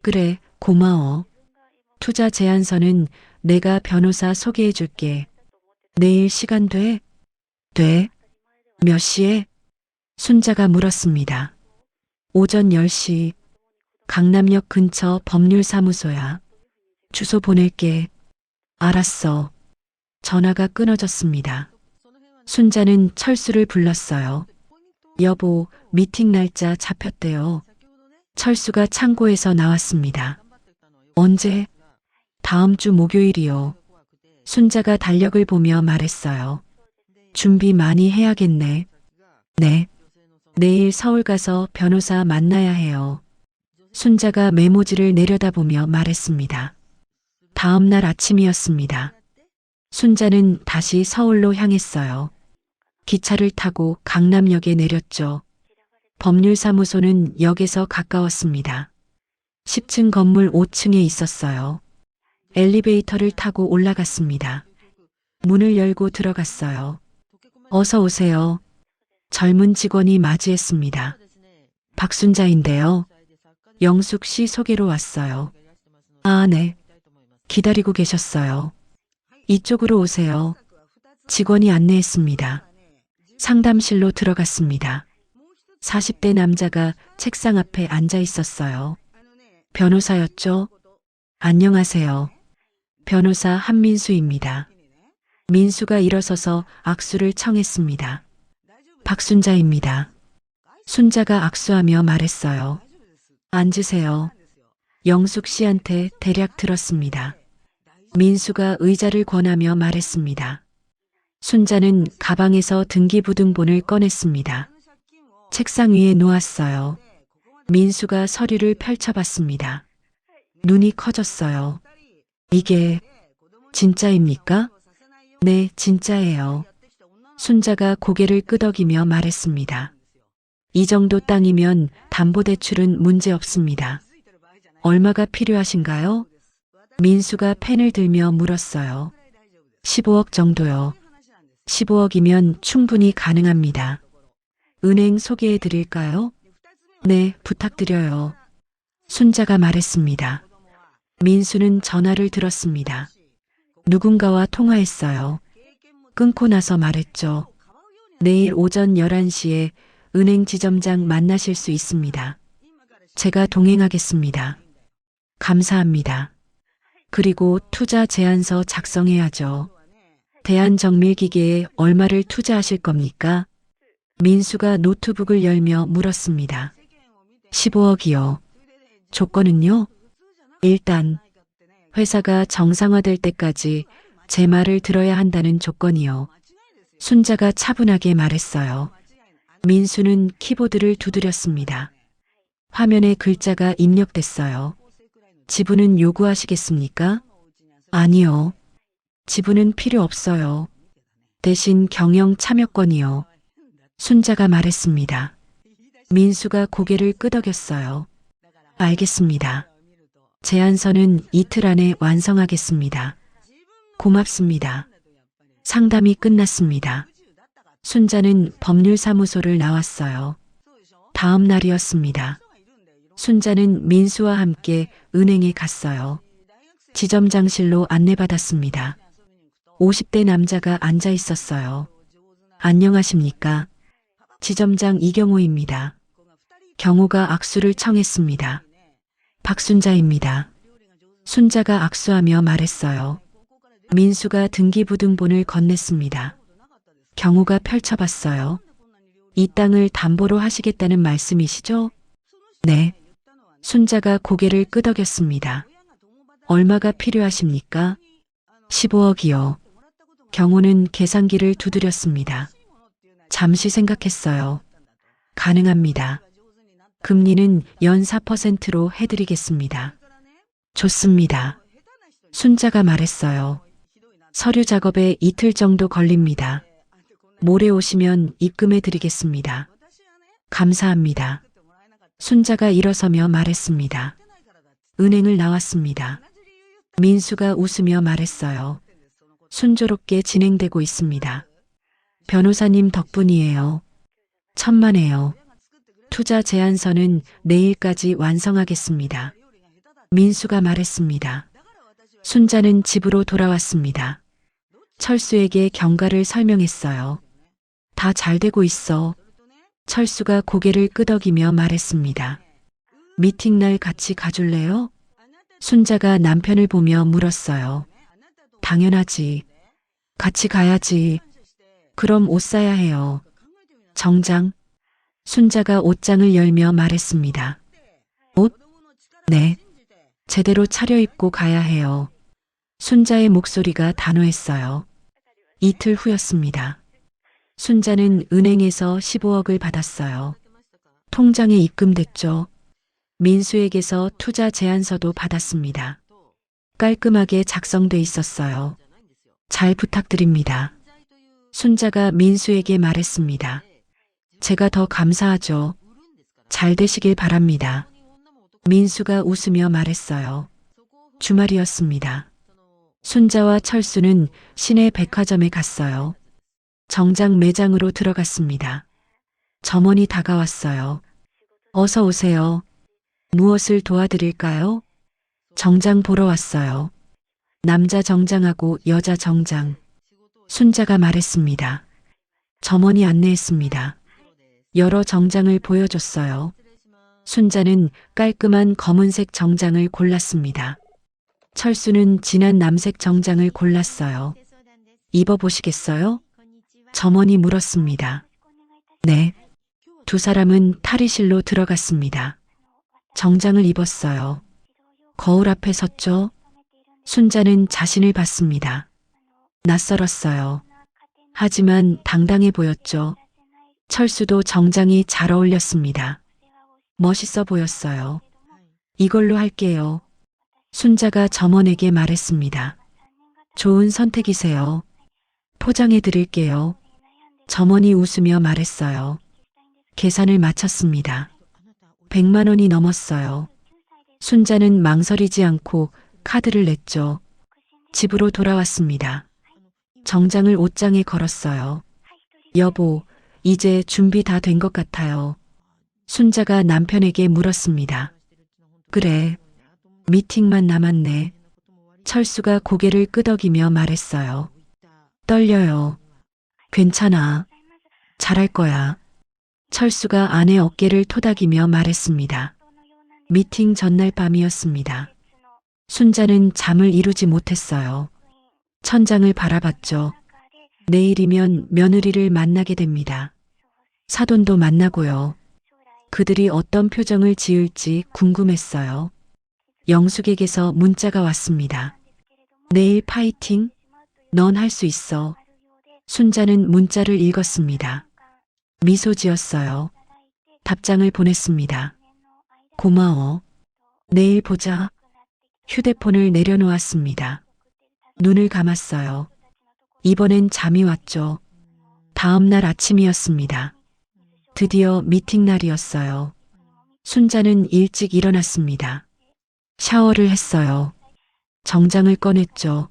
그래, 고마워. 투자 제안서는 내가 변호사 소개해 줄게. 내일 시간 돼? 돼? 몇 시에? 순자가 물었습니다. 오전 10시. 강남역 근처 법률사무소야. 주소 보낼게. 알았어. 전화가 끊어졌습니다. 순자는 철수를 불렀어요. 여보, 미팅 날짜 잡혔대요. 철수가 창고에서 나왔습니다. 언제? 다음 주 목요일이요. 순자가 달력을 보며 말했어요. 준비 많이 해야겠네. 네. 내일 서울 가서 변호사 만나야 해요. 순자가 메모지를 내려다보며 말했습니다. 다음 날 아침이었습니다. 순자는 다시 서울로 향했어요. 기차를 타고 강남역에 내렸죠. 법률사무소는 역에서 가까웠습니다. 10층 건물 5층에 있었어요. 엘리베이터를 타고 올라갔습니다. 문을 열고 들어갔어요. 어서 오세요. 젊은 직원이 맞이했습니다. 박순자인데요. 영숙 씨 소개로 왔어요. 아, 네. 기다리고 계셨어요. 이쪽으로 오세요. 직원이 안내했습니다. 상담실로 들어갔습니다. 40대 남자가 책상 앞에 앉아 있었어요. 변호사였죠? 안녕하세요. 변호사 한민수입니다. 민수가 일어서서 악수를 청했습니다. 박순자입니다. 순자가 악수하며 말했어요. 앉으세요. 영숙 씨한테 대략 들었습니다. 민수가 의자를 권하며 말했습니다. 순자는 가방에서 등기부등본을 꺼냈습니다. 책상 위에 놓았어요. 민수가 서류를 펼쳐봤습니다. 눈이 커졌어요. 이게 진짜입니까? 네, 진짜예요. 순자가 고개를 끄덕이며 말했습니다. 이 정도 땅이면 담보대출은 문제 없습니다. 얼마가 필요하신가요? 민수가 펜을 들며 물었어요. 15억 정도요. 15억이면 충분히 가능합니다. 은행 소개해 드릴까요? 네, 부탁드려요. 순자가 말했습니다. 민수는 전화를 들었습니다. 누군가와 통화했어요. 끊고 나서 말했죠. 내일 오전 11시에 은행 지점장 만나실 수 있습니다. 제가 동행하겠습니다. 감사합니다. 그리고 투자 제안서 작성해야죠. 대한정밀기계에 얼마를 투자하실 겁니까? 민수가 노트북을 열며 물었습니다. 15억이요. 조건은요? 일단 회사가 정상화될 때까지 제 말을 들어야 한다는 조건이요. 순자가 차분하게 말했어요. 민수는 키보드를 두드렸습니다. 화면에 글자가 입력됐어요. 지분은 요구하시겠습니까? 아니요. 지분은 필요 없어요. 대신 경영 참여권이요. 순자가 말했습니다. 민수가 고개를 끄덕였어요. 알겠습니다. 제안서는 이틀 안에 완성하겠습니다. 고맙습니다. 상담이 끝났습니다. 순자는 법률사무소를 나왔어요. 다음 날이었습니다. 순자는 민수와 함께 은행에 갔어요. 지점장실로 안내받았습니다. 50대 남자가 앉아 있었어요. 안녕하십니까? 지점장 이경호입니다. 경호가 악수를 청했습니다. 박순자입니다. 순자가 악수하며 말했어요. 민수가 등기부등본을 건넸습니다. 경호가 펼쳐봤어요. 이 땅을 담보로 하시겠다는 말씀이시죠? 네. 순자가 고개를 끄덕였습니다. 얼마가 필요하십니까? 15억이요. 경호는 계산기를 두드렸습니다. 잠시 생각했어요. 가능합니다. 금리는 연 4%로 해드리겠습니다. 좋습니다. 순자가 말했어요. 서류 작업에 이틀 정도 걸립니다. 모레 오시면 입금해 드리겠습니다. 감사합니다. 순자가 일어서며 말했습니다. 은행을 나왔습니다. 민수가 웃으며 말했어요. 순조롭게 진행되고 있습니다. 변호사님 덕분이에요. 천만에요. 투자 제안서는 내일까지 완성하겠습니다. 민수가 말했습니다. 순자는 집으로 돌아왔습니다. 철수에게 경과를 설명했어요. 다 잘 되고 있어. 철수가 고개를 끄덕이며 말했습니다. 미팅날 같이 가줄래요? 순자가 남편을 보며 물었어요. 당연하지. 같이 가야지. 그럼 옷 사야 해요. 정장. 순자가 옷장을 열며 말했습니다. 옷? 네. 제대로 차려입고 가야 해요. 순자의 목소리가 단호했어요. 이틀 후였습니다. 순자는 은행에서 15억을 받았어요. 통장에 입금됐죠. 민수에게서 투자 제안서도 받았습니다. 깔끔하게 작성돼 있었어요. 잘 부탁드립니다. 순자가 민수에게 말했습니다. 제가 더 감사하죠. 잘 되시길 바랍니다. 민수가 웃으며 말했어요. 주말이었습니다. 순자와 철수는 시내 백화점에 갔어요. 정장 매장으로 들어갔습니다. 점원이 다가왔어요. 어서 오세요. 무엇을 도와드릴까요? 정장 보러 왔어요. 남자 정장하고 여자 정장. 순자가 말했습니다. 점원이 안내했습니다. 여러 정장을 보여줬어요. 순자는 깔끔한 검은색 정장을 골랐습니다. 철수는 진한 남색 정장을 골랐어요. 입어보시겠어요? 점원이 물었습니다. 네. 두 사람은 탈의실로 들어갔습니다. 정장을 입었어요. 거울 앞에 섰죠. 순자는 자신을 봤습니다. 낯설었어요. 하지만 당당해 보였죠. 철수도 정장이 잘 어울렸습니다. 멋있어 보였어요. 이걸로 할게요. 순자가 점원에게 말했습니다. 좋은 선택이세요. 포장해 드릴게요. 점원이 웃으며 말했어요. 계산을 마쳤습니다. 100만 원이 넘었어요. 순자는 망설이지 않고 카드를 냈죠. 집으로 돌아왔습니다. 정장을 옷장에 걸었어요. 여보, 이제 준비 다 된 것 같아요. 순자가 남편에게 물었습니다. 그래, 미팅만 남았네. 철수가 고개를 끄덕이며 말했어요. 떨려요. 괜찮아. 잘할 거야. 철수가 아내 어깨를 토닥이며 말했습니다. 미팅 전날 밤이었습니다. 순자는 잠을 이루지 못했어요. 천장을 바라봤죠. 내일이면 며느리를 만나게 됩니다. 사돈도 만나고요. 그들이 어떤 표정을 지을지 궁금했어요. 영숙에게서 문자가 왔습니다. 내일 파이팅. 넌 할 수 있어. 순자는 문자를 읽었습니다. 미소 지었어요. 답장을 보냈습니다. 고마워. 내일 보자. 휴대폰을 내려놓았습니다. 눈을 감았어요. 이번엔 잠이 왔죠. 다음 날 아침이었습니다. 드디어 미팅 날이었어요. 순자는 일찍 일어났습니다. 샤워를 했어요. 정장을 꺼냈죠.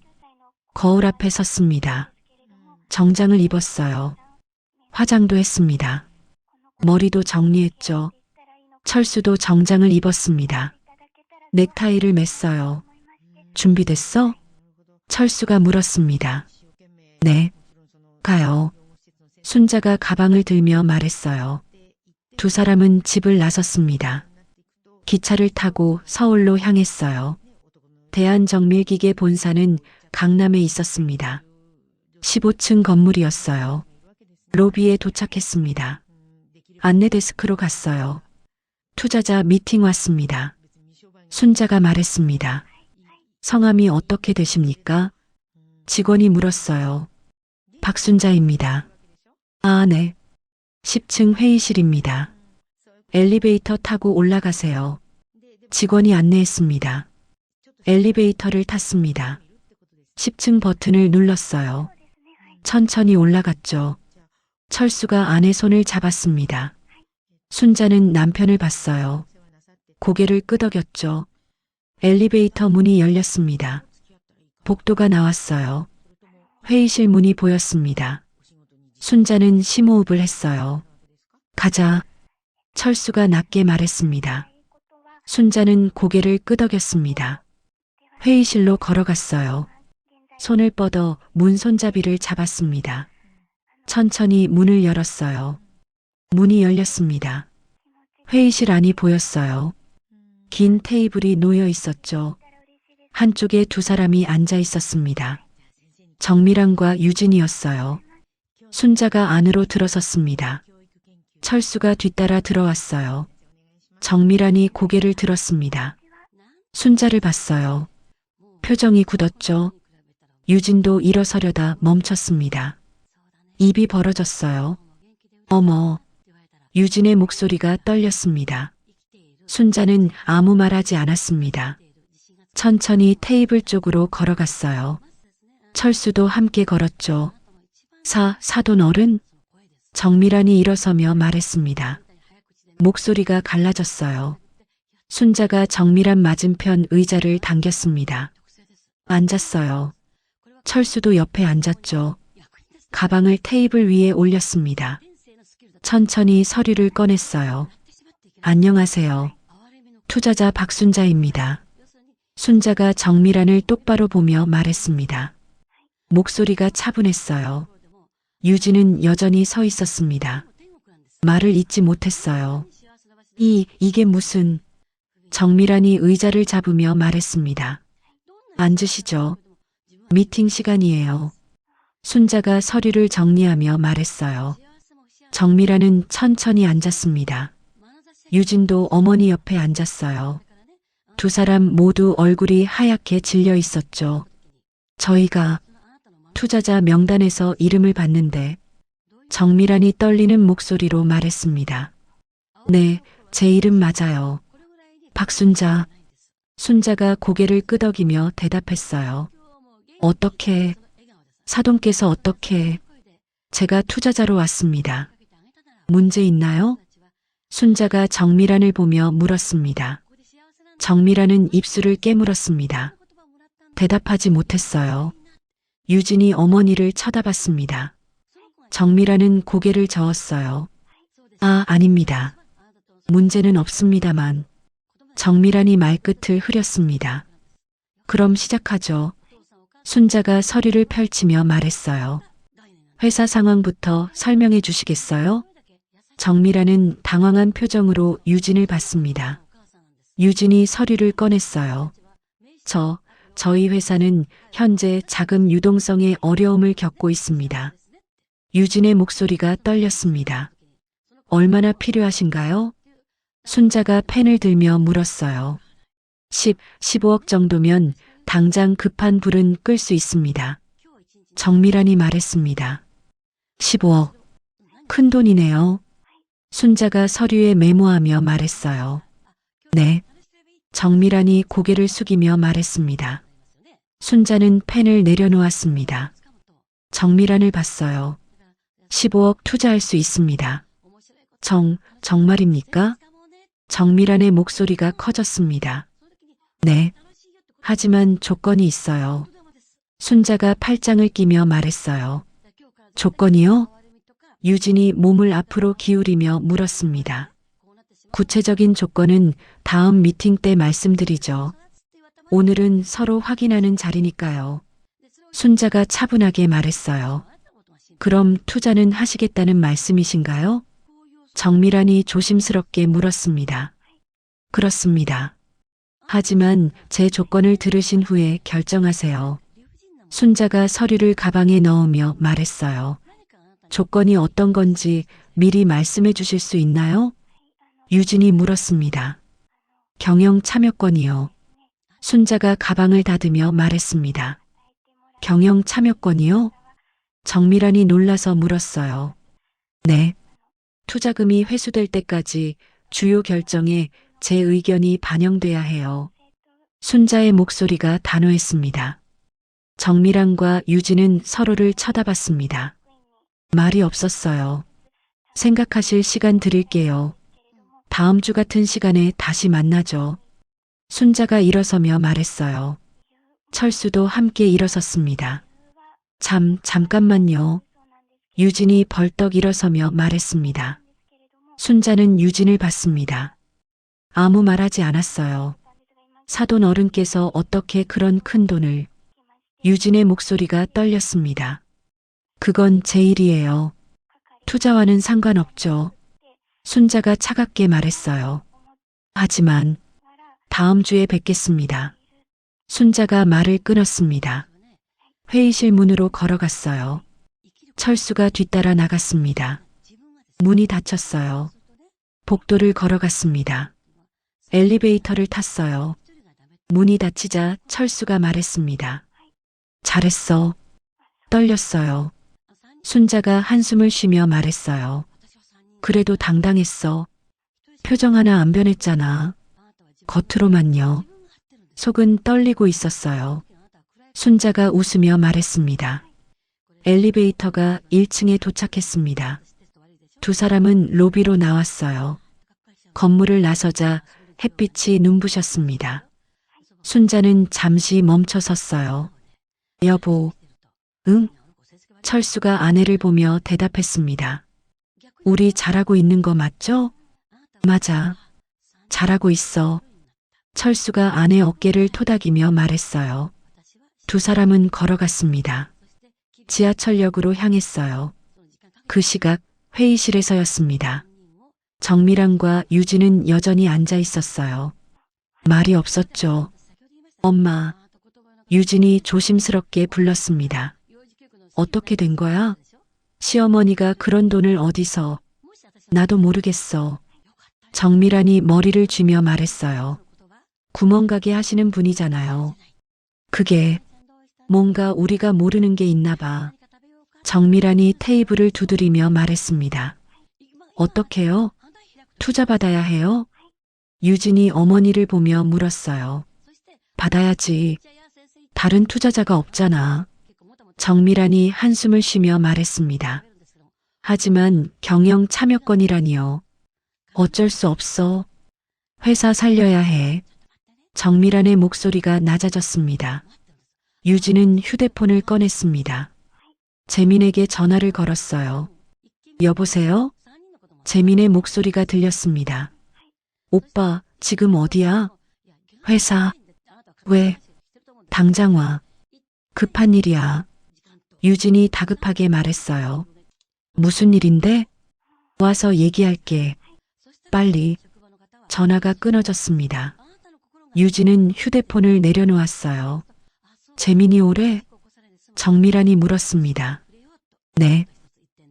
거울 앞에 섰습니다. 정장을 입었어요. 화장도 했습니다. 머리도 정리했죠. 철수도 정장을 입었습니다. 넥타이를 맸어요. 준비됐어? 철수가 물었습니다. 네. 가요. 순자가 가방을 들며 말했어요. 두 사람은 집을 나섰습니다. 기차를 타고 서울로 향했어요. 대한정밀기계 본사는 강남에 있었습니다. 15층 건물이었어요. 로비에 도착했습니다. 안내 데스크로 갔어요. 투자자 미팅 왔습니다. 순자가 말했습니다. 성함이 어떻게 되십니까? 직원이 물었어요. 박순자입니다. 아, 네. 10층 회의실입니다. 엘리베이터 타고 올라가세요. 직원이 안내했습니다. 엘리베이터를 탔습니다. 10층 버튼을 눌렀어요. 천천히 올라갔죠. 철수가 아내 손을 잡았습니다. 순자는 남편을 봤어요. 고개를 끄덕였죠. 엘리베이터 문이 열렸습니다. 복도가 나왔어요. 회의실 문이 보였습니다. 순자는 심호흡을 했어요. 가자. 철수가 낮게 말했습니다. 순자는 고개를 끄덕였습니다. 회의실로 걸어갔어요. 손을 뻗어 문 손잡이를 잡았습니다. 천천히 문을 열었어요. 문이 열렸습니다. 회의실 안이 보였어요. 긴 테이블이 놓여 있었죠. 한쪽에 두 사람이 앉아 있었습니다. 정미란과 유진이었어요. 순자가 안으로 들어섰습니다. 철수가 뒤따라 들어왔어요. 정미란이 고개를 들었습니다. 순자를 봤어요. 표정이 굳었죠. 유진도 일어서려다 멈췄습니다. 입이 벌어졌어요. 어머. 유진의 목소리가 떨렸습니다. 순자는 아무 말하지 않았습니다. 천천히 테이블 쪽으로 걸어갔어요. 철수도 함께 걸었죠. 사돈 어른? 정미란이 일어서며 말했습니다. 목소리가 갈라졌어요. 순자가 정미란 맞은편 의자를 당겼습니다. 앉았어요. 철수도 옆에 앉았죠. 가방을 테이블 위에 올렸습니다. 천천히 서류를 꺼냈어요. 안녕하세요. 투자자 박순자입니다. 순자가 정미란을 똑바로 보며 말했습니다. 목소리가 차분했어요. 유진은 여전히 서 있었습니다. 말을 잇지 못했어요. 이게 무슨... 정미란이 의자를 잡으며 말했습니다. 앉으시죠. 미팅 시간이에요. 순자가 서류를 정리하며 말했어요. 정미란은 천천히 앉았습니다. 유진도 어머니 옆에 앉았어요. 두 사람 모두 얼굴이 하얗게 질려 있었죠. 저희가 투자자 명단에서 이름을 봤는데 정미란이 떨리는 목소리로 말했습니다. 네, 제 이름 맞아요. 박순자. 순자가 고개를 끄덕이며 대답했어요. 어떻게, 사돈께서 어떻게, 제가 투자자로 왔습니다. 문제 있나요? 순자가 정미란을 보며 물었습니다. 정미란은 입술을 깨물었습니다. 대답하지 못했어요. 유진이 어머니를 쳐다봤습니다. 정미란은 고개를 저었어요. 아, 아닙니다. 문제는 없습니다만. 정미란이 말끝을 흐렸습니다. 그럼 시작하죠. 순자가 서류를 펼치며 말했어요. 회사 상황부터 설명해 주시겠어요? 정미란은 당황한 표정으로 유진을 봤습니다. 유진이 서류를 꺼냈어요. 저희 회사는 현재 자금 유동성에 어려움을 겪고 있습니다. 유진의 목소리가 떨렸습니다. 얼마나 필요하신가요? 순자가 펜을 들며 물었어요. 15억 정도면 당장 급한 불은 끌 수 있습니다. 정미란이 말했습니다. 15억. 큰 돈이네요. 순자가 서류에 메모하며 말했어요. 네. 정미란이 고개를 숙이며 말했습니다. 순자는 펜을 내려놓았습니다. 정미란을 봤어요. 15억 투자할 수 있습니다. 정말입니까? 정미란의 목소리가 커졌습니다. 네. 하지만 조건이 있어요. 순자가 팔짱을 끼며 말했어요. 조건이요? 유진이 몸을 앞으로 기울이며 물었습니다. 구체적인 조건은 다음 미팅 때 말씀드리죠. 오늘은 서로 확인하는 자리니까요. 순자가 차분하게 말했어요. 그럼 투자는 하시겠다는 말씀이신가요? 정미란이 조심스럽게 물었습니다. 그렇습니다. 하지만 제 조건을 들으신 후에 결정하세요. 순자가 서류를 가방에 넣으며 말했어요. 조건이 어떤 건지 미리 말씀해 주실 수 있나요? 유진이 물었습니다. 경영 참여권이요. 순자가 가방을 닫으며 말했습니다. 경영 참여권이요? 정미란이 놀라서 물었어요. 네. 투자금이 회수될 때까지 주요 결정에 제 의견이 반영돼야 해요. 순자의 목소리가 단호했습니다. 정미란과 유진은 서로를 쳐다봤습니다. 말이 없었어요. 생각하실 시간 드릴게요. 다음 주 같은 시간에 다시 만나죠. 순자가 일어서며 말했어요. 철수도 함께 일어섰습니다. 잠깐만요. 유진이 벌떡 일어서며 말했습니다. 순자는 유진을 봤습니다. 아무 말하지 않았어요. 사돈 어른께서 어떻게 그런 큰 돈을. 유진의 목소리가 떨렸습니다. 그건 제 일이에요. 투자와는 상관없죠. 순자가 차갑게 말했어요. 하지만 다음 주에 뵙겠습니다. 순자가 말을 끊었습니다. 회의실 문으로 걸어갔어요. 철수가 뒤따라 나갔습니다. 문이 닫혔어요. 복도를 걸어갔습니다. 엘리베이터를 탔어요. 문이 닫히자 철수가 말했습니다. 잘했어. 떨렸어요. 순자가 한숨을 쉬며 말했어요. 그래도 당당했어. 표정 하나 안 변했잖아. 겉으로만요. 속은 떨리고 있었어요. 순자가 웃으며 말했습니다. 엘리베이터가 1층에 도착했습니다. 두 사람은 로비로 나왔어요. 건물을 나서자 햇빛이 눈부셨습니다. 순자는 잠시 멈춰 섰어요. 여보, 응? 철수가 아내를 보며 대답했습니다. 우리 잘하고 있는 거 맞죠? 맞아. 잘하고 있어. 철수가 아내 어깨를 토닥이며 말했어요. 두 사람은 걸어갔습니다. 지하철역으로 향했어요. 그 시각 회의실에서였습니다. 정미란과 유진은 여전히 앉아 있었어요. 말이 없었죠. 엄마. 유진이 조심스럽게 불렀습니다. 어떻게 된 거야? 시어머니가 그런 돈을 어디서? 나도 모르겠어. 정미란이 머리를 쥐며 말했어요. 구멍가게 하시는 분이잖아요. 그게 뭔가 우리가 모르는 게 있나 봐. 정미란이 테이블을 두드리며 말했습니다. 어떻게요? 투자 받아야 해요? 유진이 어머니를 보며 물었어요. 받아야지. 다른 투자자가 없잖아. 정미란이 한숨을 쉬며 말했습니다. 하지만 경영 참여권이라니요. 어쩔 수 없어. 회사 살려야 해. 정미란의 목소리가 낮아졌습니다. 유진은 휴대폰을 꺼냈습니다. 재민에게 전화를 걸었어요. 여보세요? 재민의 목소리가 들렸습니다. 오빠, 지금 어디야? 회사. 왜? 당장 와. 급한 일이야. 유진이 다급하게 말했어요. 무슨 일인데? 와서 얘기할게. 빨리. 전화가 끊어졌습니다. 유진은 휴대폰을 내려놓았어요. 재민이 오래? 정미란이 물었습니다. 네.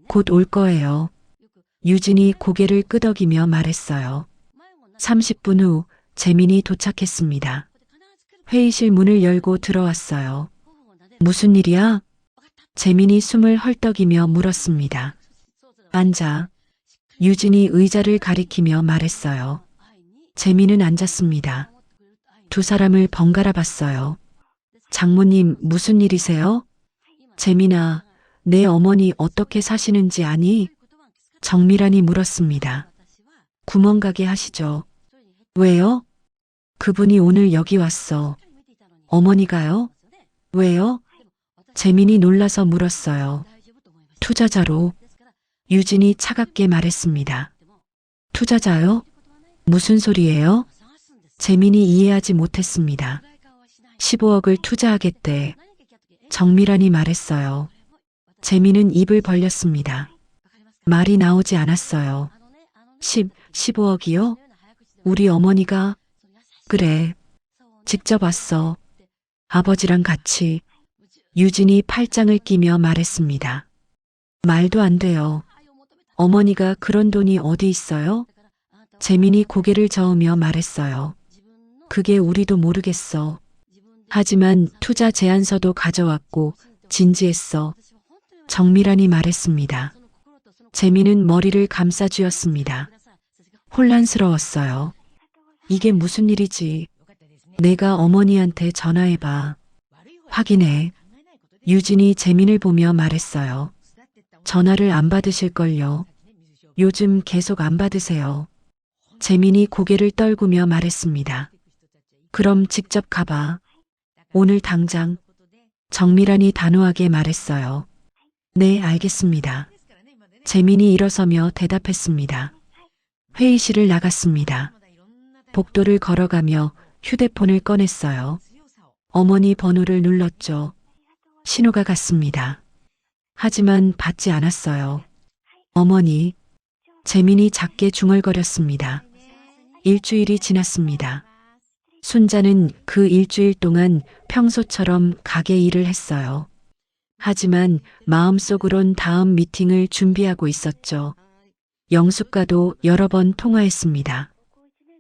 곧 올 거예요. 유진이 고개를 끄덕이며 말했어요. 30분 후 재민이 도착했습니다. 회의실 문을 열고 들어왔어요. 무슨 일이야? 재민이 숨을 헐떡이며 물었습니다. 앉아. 유진이 의자를 가리키며 말했어요. 재민은 앉았습니다. 두 사람을 번갈아 봤어요. 장모님, 무슨 일이세요? 재민아, 내 어머니 어떻게 사시는지 아니? 정미란이 물었습니다. 구멍가게 하시죠. 왜요? 그분이 오늘 여기 왔어. 어머니가요? 왜요? 재민이 놀라서 물었어요. 투자자로. 유진이 차갑게 말했습니다. 투자자요? 무슨 소리예요? 재민이 이해하지 못했습니다. 15억을 투자하겠대. 정미란이 말했어요. 재민은 입을 벌렸습니다. 말이 나오지 않았어요. 15억이요? 우리 어머니가? 그래. 직접 왔어. 아버지랑 같이. 유진이 팔짱을 끼며 말했습니다. 말도 안 돼요. 어머니가 그런 돈이 어디 있어요? 재민이 고개를 저으며 말했어요. 그게 우리도 모르겠어. 하지만 투자 제안서도 가져왔고 진지했어. 정미란이 말했습니다. 재민은 머리를 감싸쥐었습니다. 혼란스러웠어요. 이게 무슨 일이지? 내가 어머니한테 전화해봐. 확인해. 유진이 재민을 보며 말했어요. 전화를 안 받으실걸요. 요즘 계속 안 받으세요. 재민이 고개를 떨구며 말했습니다. 그럼 직접 가봐. 오늘 당장. 정미란이 단호하게 말했어요. 네, 알겠습니다. 재민이 일어서며 대답했습니다. 회의실을 나갔습니다. 복도를 걸어가며 휴대폰을 꺼냈어요. 어머니 번호를 눌렀죠. 신호가 갔습니다. 하지만 받지 않았어요. 어머니. 재민이 작게 중얼거렸습니다. 일주일이 지났습니다. 순자는 그 일주일 동안 평소처럼 가게 일을 했어요. 하지만 마음속으론 다음 미팅을 준비하고 있었죠. 영숙과도 여러 번 통화했습니다.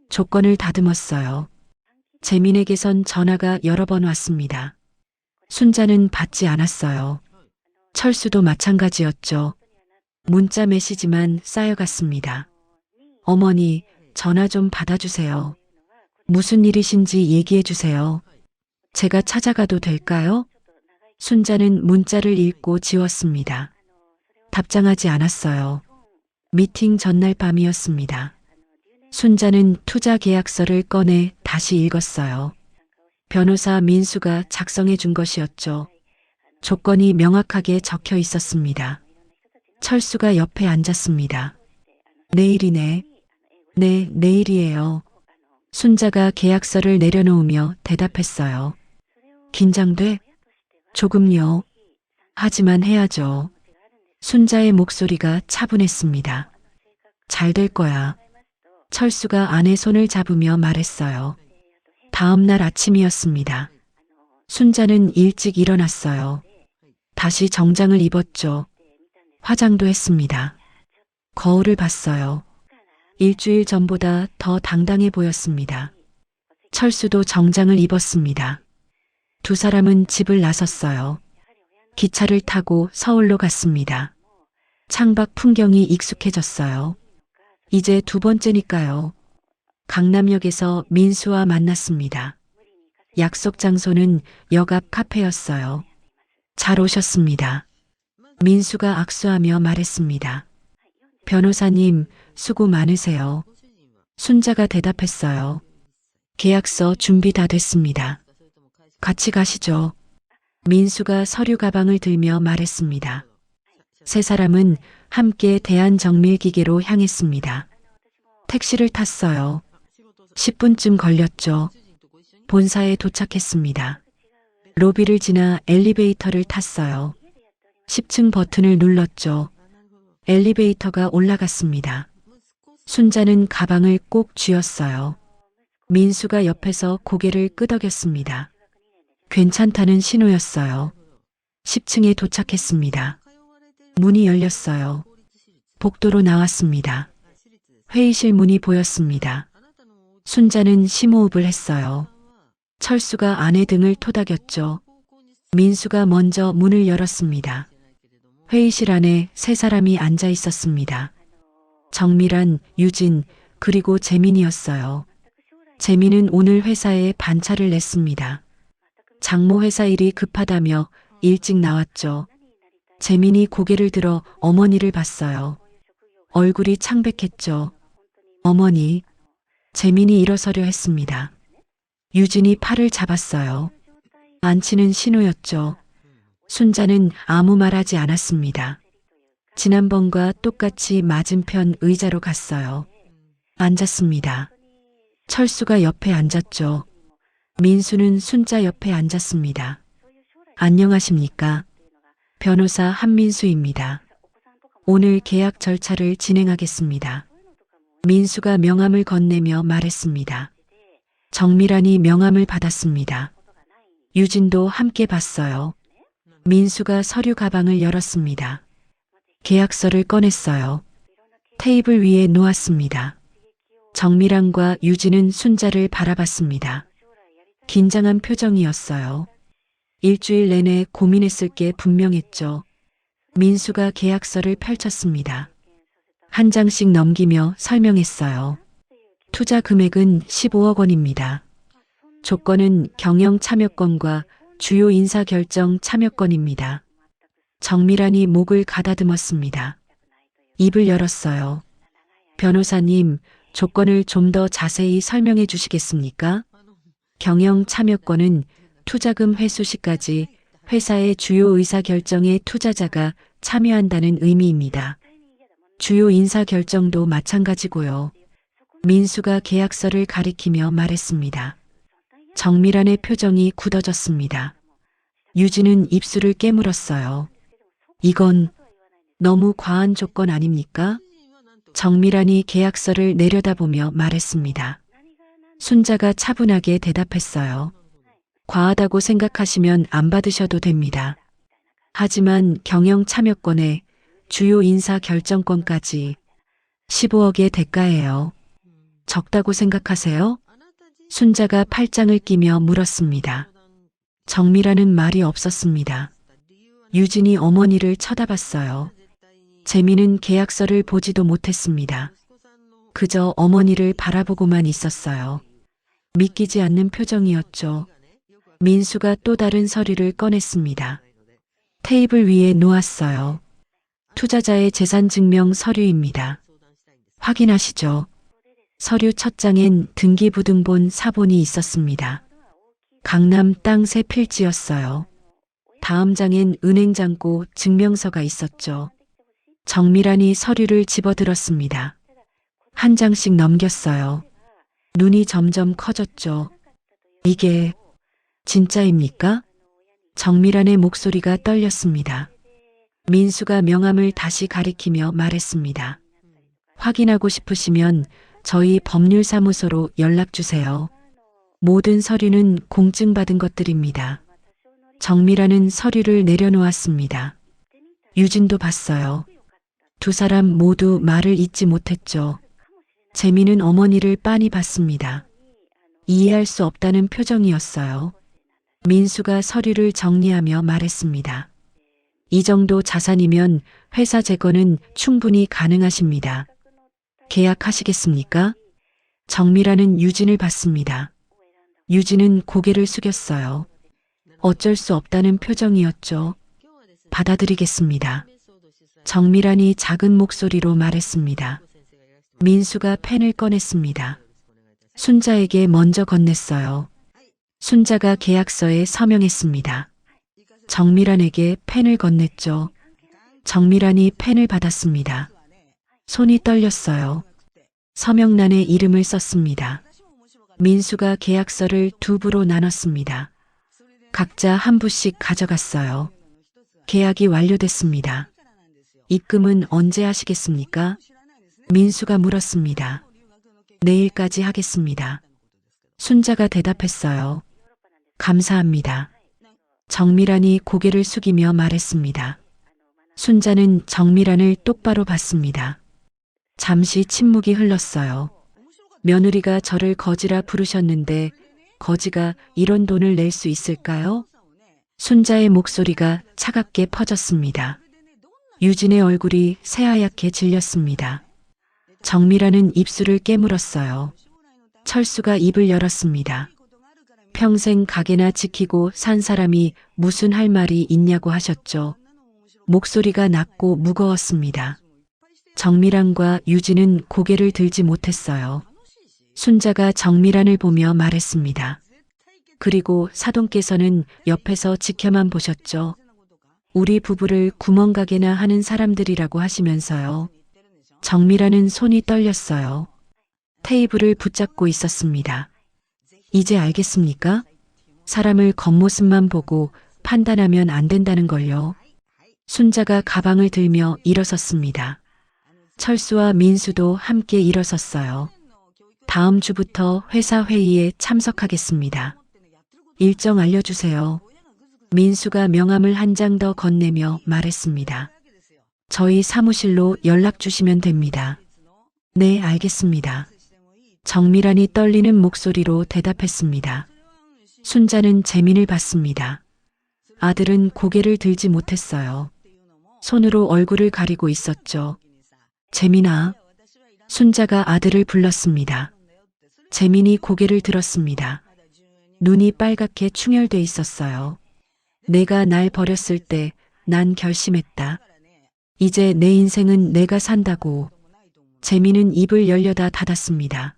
조건을 다듬었어요. 재민에게선 전화가 여러 번 왔습니다. 순자는 받지 않았어요. 철수도 마찬가지였죠. 문자 메시지만 쌓여갔습니다. 어머니, 전화 좀 받아주세요. 무슨 일이신지 얘기해 주세요. 제가 찾아가도 될까요? 순자는 문자를 읽고 지웠습니다. 답장하지 않았어요. 미팅 전날 밤이었습니다. 순자는 투자 계약서를 꺼내 다시 읽었어요. 변호사 민수가 작성해 준 것이었죠. 조건이 명확하게 적혀 있었습니다. 철수가 옆에 앉았습니다. 내일이네. 네, 내일이에요. 순자가 계약서를 내려놓으며 대답했어요. 긴장돼? 조금요. 하지만 해야죠. 순자의 목소리가 차분했습니다. 잘 될 거야. 철수가 아내 손을 잡으며 말했어요. 다음 날 아침이었습니다. 순자는 일찍 일어났어요. 다시 정장을 입었죠. 화장도 했습니다. 거울을 봤어요. 일주일 전보다 더 당당해 보였습니다. 철수도 정장을 입었습니다. 두 사람은 집을 나섰어요. 기차를 타고 서울로 갔습니다. 창밖 풍경이 익숙해졌어요. 이제 두 번째니까요. 강남역에서 민수와 만났습니다. 약속 장소는 역 앞 카페였어요. 잘 오셨습니다. 민수가 악수하며 말했습니다. 변호사님, 수고 많으세요. 순자가 대답했어요. 계약서 준비 다 됐습니다. 같이 가시죠. 민수가 서류 가방을 들며 말했습니다. 세 사람은 함께 대한정밀기계로 향했습니다. 택시를 탔어요. 10분쯤 걸렸죠. 본사에 도착했습니다. 로비를 지나 엘리베이터를 탔어요. 10층 버튼을 눌렀죠. 엘리베이터가 올라갔습니다. 순자는 가방을 꼭 쥐었어요. 민수가 옆에서 고개를 끄덕였습니다. 괜찮다는 신호였어요. 10층에 도착했습니다. 문이 열렸어요. 복도로 나왔습니다. 회의실 문이 보였습니다. 순자는 심호흡을 했어요. 철수가 아내 등을 토닥였죠. 민수가 먼저 문을 열었습니다. 회의실 안에 세 사람이 앉아 있었습니다. 정밀한, 유진, 그리고 재민이었어요. 재민은 오늘 회사에 반차를 냈습니다. 장모 회사 일이 급하다며 일찍 나왔죠. 재민이 고개를 들어 어머니를 봤어요. 얼굴이 창백했죠. 어머니. 재민이 일어서려 했습니다. 유진이 팔을 잡았어요. 앉히는 신호였죠. 순자는 아무 말하지 않았습니다. 지난번과 똑같이 맞은편 의자로 갔어요. 앉았습니다. 철수가 옆에 앉았죠. 민수는 순자 옆에 앉았습니다. 안녕하십니까? 변호사 한민수입니다. 오늘 계약 절차를 진행하겠습니다. 민수가 명함을 건네며 말했습니다. 정밀한이 명함을 받았습니다. 유진도 함께 봤어요. 민수가 서류 가방을 열었습니다. 계약서를 꺼냈어요. 테이블 위에 놓았습니다. 정밀한과 유진은 순자를 바라봤습니다. 긴장한 표정이었어요. 일주일 내내 고민했을 게 분명했죠. 민수가 계약서를 펼쳤습니다. 한 장씩 넘기며 설명했어요. 투자 금액은 15억 원입니다. 조건은 경영 참여권과 주요 인사 결정 참여권입니다. 정밀한이 목을 가다듬었습니다. 입을 열었어요. 변호사님, 조건을 좀 더 자세히 설명해 주시겠습니까? 경영 참여권은 투자금 회수 시까지 회사의 주요 의사 결정에 투자자가 참여한다는 의미입니다. 주요 인사 결정도 마찬가지고요. 민수가 계약서를 가리키며 말했습니다. 정밀한의 표정이 굳어졌습니다. 유진은 입술을 깨물었어요. 이건 너무 과한 조건 아닙니까? 정밀한이 계약서를 내려다보며 말했습니다. 순자가 차분하게 대답했어요. 과하다고 생각하시면 안 받으셔도 됩니다. 하지만 경영 참여권에 주요 인사 결정권까지 15억의 대가예요. 적다고 생각하세요? 순자가 팔짱을 끼며 물었습니다. 정밀한은 말이 없었습니다. 유진이 어머니를 쳐다봤어요. 재민은 계약서를 보지도 못했습니다. 그저 어머니를 바라보고만 있었어요. 믿기지 않는 표정이었죠. 민수가 또 다른 서류를 꺼냈습니다. 테이블 위에 놓았어요. 투자자의 재산증명 서류입니다. 확인하시죠. 서류 첫 장엔 등기부등본 사본이 있었습니다. 강남 땅 세 필지였어요. 다음 장엔 은행잔고 증명서가 있었죠. 정밀한이 서류를 집어들었습니다. 한 장씩 넘겼어요. 눈이 점점 커졌죠. 이게 진짜입니까? 정밀한의 목소리가 떨렸습니다. 민수가 명함을 다시 가리키며 말했습니다. 확인하고 싶으시면 저희 법률사무소로 연락주세요. 모든 서류는 공증받은 것들입니다. 정밀한은 서류를 내려놓았습니다. 유진도 봤어요. 두 사람 모두 말을 잇지 못했죠. 재민은 어머니를 빤히 봤습니다. 이해할 수 없다는 표정이었어요. 민수가 서류를 정리하며 말했습니다. 이 정도 자산이면 회사 재건은 충분히 가능하십니다. 계약하시겠습니까? 정미라는 유진을 봤습니다. 유진은 고개를 숙였어요. 어쩔 수 없다는 표정이었죠. 받아들이겠습니다. 정미란이 작은 목소리로 말했습니다. 민수가 펜을 꺼냈습니다. 순자에게 먼저 건넸어요. 순자가 계약서에 서명했습니다. 정미란에게 펜을 건넸죠. 정미란이 펜을 받았습니다. 손이 떨렸어요. 서명란에 이름을 썼습니다. 민수가 계약서를 두 부로 나눴습니다. 각자 한 부씩 가져갔어요. 계약이 완료됐습니다. 입금은 언제 하시겠습니까? 민수가 물었습니다. 내일까지 하겠습니다. 순자가 대답했어요. 감사합니다. 정미란이 고개를 숙이며 말했습니다. 순자는 정미란을 똑바로 봤습니다. 잠시 침묵이 흘렀어요. 며느리가 저를 거지라 부르셨는데 거지가 이런 돈을 낼 수 있을까요? 순자의 목소리가 차갑게 퍼졌습니다. 유진의 얼굴이 새하얗게 질렸습니다. 정미란은 입술을 깨물었어요. 철수가 입을 열었습니다. 평생 가게나 지키고 산 사람이 무슨 할 말이 있냐고 하셨죠. 목소리가 낮고 무거웠습니다. 정미란과 유진은 고개를 들지 못했어요. 순자가 정미란을 보며 말했습니다. 그리고 사돈께서는 옆에서 지켜만 보셨죠. 우리 부부를 구멍가게나 하는 사람들이라고 하시면서요. 정미란은 손이 떨렸어요. 테이블을 붙잡고 있었습니다. 이제 알겠습니까? 사람을 겉모습만 보고 판단하면 안 된다는 걸요. 순자가 가방을 들며 일어섰습니다. 철수와 민수도 함께 일어섰어요. 다음 주부터 회사 회의에 참석하겠습니다. 일정 알려주세요. 민수가 명함을 한 장 더 건네며 말했습니다. 저희 사무실로 연락 주시면 됩니다. 네, 알겠습니다. 정미란이 떨리는 목소리로 대답했습니다. 순자는 재민을 봤습니다. 아들은 고개를 들지 못했어요. 손으로 얼굴을 가리고 있었죠. 재민아. 순자가 아들을 불렀습니다. 재민이 고개를 들었습니다. 눈이 빨갛게 충혈돼 있었어요. 내가 날 버렸을 때 난 결심했다. 이제 내 인생은 내가 산다고. 재민은 입을 열려다 닫았습니다.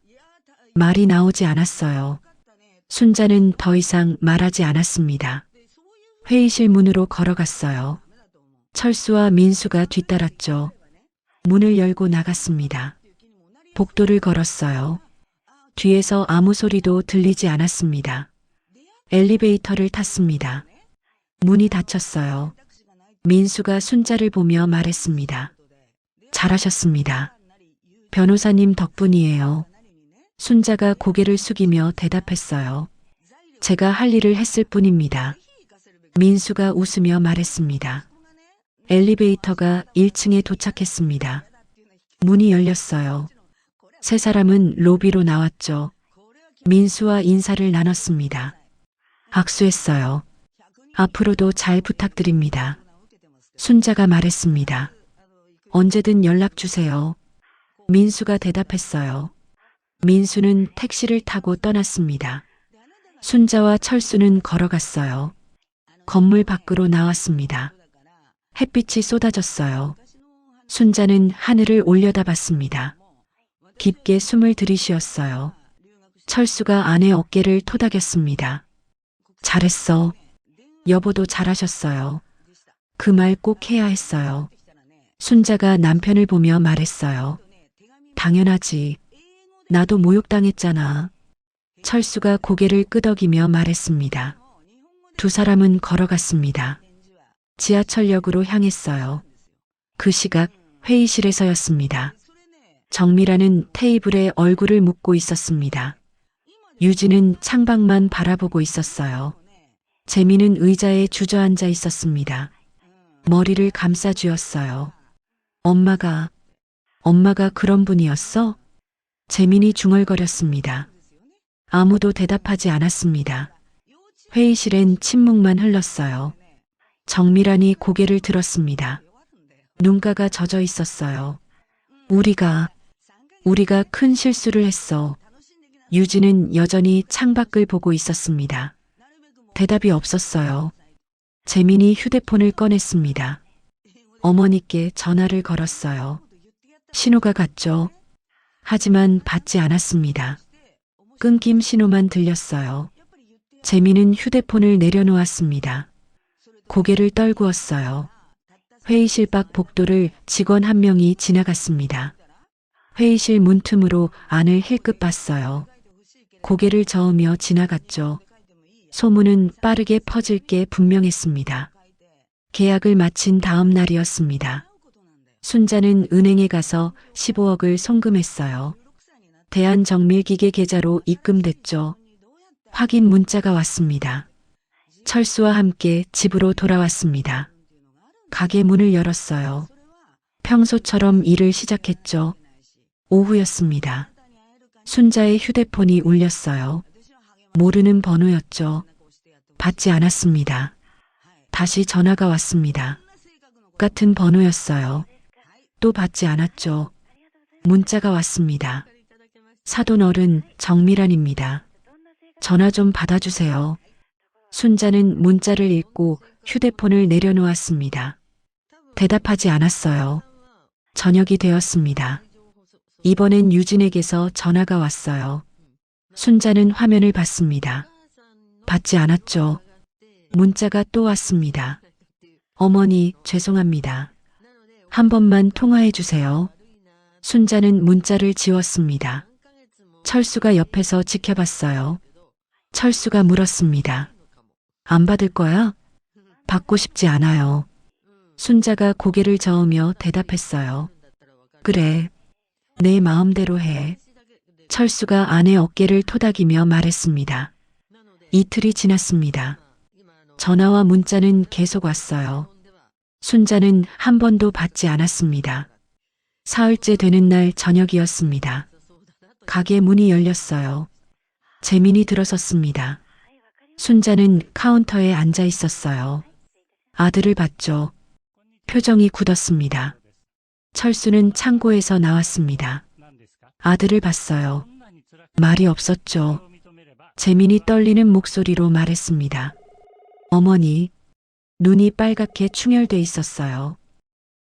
말이 나오지 않았어요. 순자는 더 이상 말하지 않았습니다. 회의실 문으로 걸어갔어요. 철수와 민수가 뒤따랐죠. 문을 열고 나갔습니다. 복도를 걸었어요. 뒤에서 아무 소리도 들리지 않았습니다. 엘리베이터를 탔습니다. 문이 닫혔어요. 민수가 순자를 보며 말했습니다. 잘하셨습니다. 변호사님 덕분이에요. 순자가 고개를 숙이며 대답했어요. 제가 할 일을 했을 뿐입니다. 민수가 웃으며 말했습니다. 엘리베이터가 1층에 도착했습니다. 문이 열렸어요. 세 사람은 로비로 나왔죠. 민수와 인사를 나눴습니다. 악수했어요. 앞으로도 잘 부탁드립니다. 순자가 말했습니다. 언제든 연락 주세요. 민수가 대답했어요. 민수는 택시를 타고 떠났습니다. 순자와 철수는 걸어갔어요. 건물 밖으로 나왔습니다. 햇빛이 쏟아졌어요. 순자는 하늘을 올려다봤습니다. 깊게 숨을 들이쉬었어요. 철수가 아내 어깨를 토닥였습니다. 잘했어. 여보도 잘하셨어요. 그 말 꼭 해야 했어요. 순자가 남편을 보며 말했어요. 당연하지. 나도 모욕당했잖아. 철수가 고개를 끄덕이며 말했습니다. 두 사람은 걸어갔습니다. 지하철역으로 향했어요. 그 시각 회의실에서였습니다. 정미라는 테이블에 얼굴을 묻고 있었습니다. 유진은 창밖만 바라보고 있었어요. 재민은 의자에 주저앉아 있었습니다. 머리를 감싸쥐었어요. 엄마가 그런 분이었어? 재민이 중얼거렸습니다. 아무도 대답하지 않았습니다. 회의실엔 침묵만 흘렀어요. 정밀한이 고개를 들었습니다. 눈가가 젖어 있었어요. 우리가 큰 실수를 했어. 유진은 여전히 창밖을 보고 있었습니다. 대답이 없었어요. 재민이 휴대폰을 꺼냈습니다. 어머니께 전화를 걸었어요. 신호가 갔죠. 하지만 받지 않았습니다. 끊김 신호만 들렸어요. 재민은 휴대폰을 내려놓았습니다. 고개를 떨구었어요. 회의실 밖 복도를 직원 한 명이 지나갔습니다. 회의실 문틈으로 안을 힐끗 봤어요. 고개를 저으며 지나갔죠. 소문은 빠르게 퍼질 게 분명했습니다. 계약을 마친 다음 날이었습니다. 순자는 은행에 가서 15억을 송금했어요. 대한정밀기계 계좌로 입금됐죠. 확인 문자가 왔습니다. 철수와 함께 집으로 돌아왔습니다. 가게 문을 열었어요. 평소처럼 일을 시작했죠. 오후였습니다. 순자의 휴대폰이 울렸어요. 모르는 번호였죠. 받지 않았습니다. 다시 전화가 왔습니다. 같은 번호였어요. 또 받지 않았죠. 문자가 왔습니다. 사돈 어른 정밀한입니다. 전화 좀 받아주세요. 순자는 문자를 읽고 휴대폰을 내려놓았습니다. 대답하지 않았어요. 저녁이 되었습니다. 이번엔 유진에게서 전화가 왔어요. 순자는 화면을 봤습니다. 받지 않았죠. 문자가 또 왔습니다. 어머니, 죄송합니다. 한 번만 통화해 주세요. 순자는 문자를 지웠습니다. 철수가 옆에서 지켜봤어요. 철수가 물었습니다. 안 받을 거야? 받고 싶지 않아요. 순자가 고개를 저으며 대답했어요. 그래, 내 마음대로 해. 철수가 아내 어깨를 토닥이며 말했습니다. 이틀이 지났습니다. 전화와 문자는 계속 왔어요. 순자는 한 번도 받지 않았습니다. 사흘째 되는 날 저녁이었습니다. 가게 문이 열렸어요. 재민이 들어섰습니다. 순자는 카운터에 앉아 있었어요. 아들을 봤죠. 표정이 굳었습니다. 철수는 창고에서 나왔습니다. 아들을 봤어요. 말이 없었죠. 재민이 떨리는 목소리로 말했습니다. 어머니, 눈이 빨갛게 충혈돼 있었어요.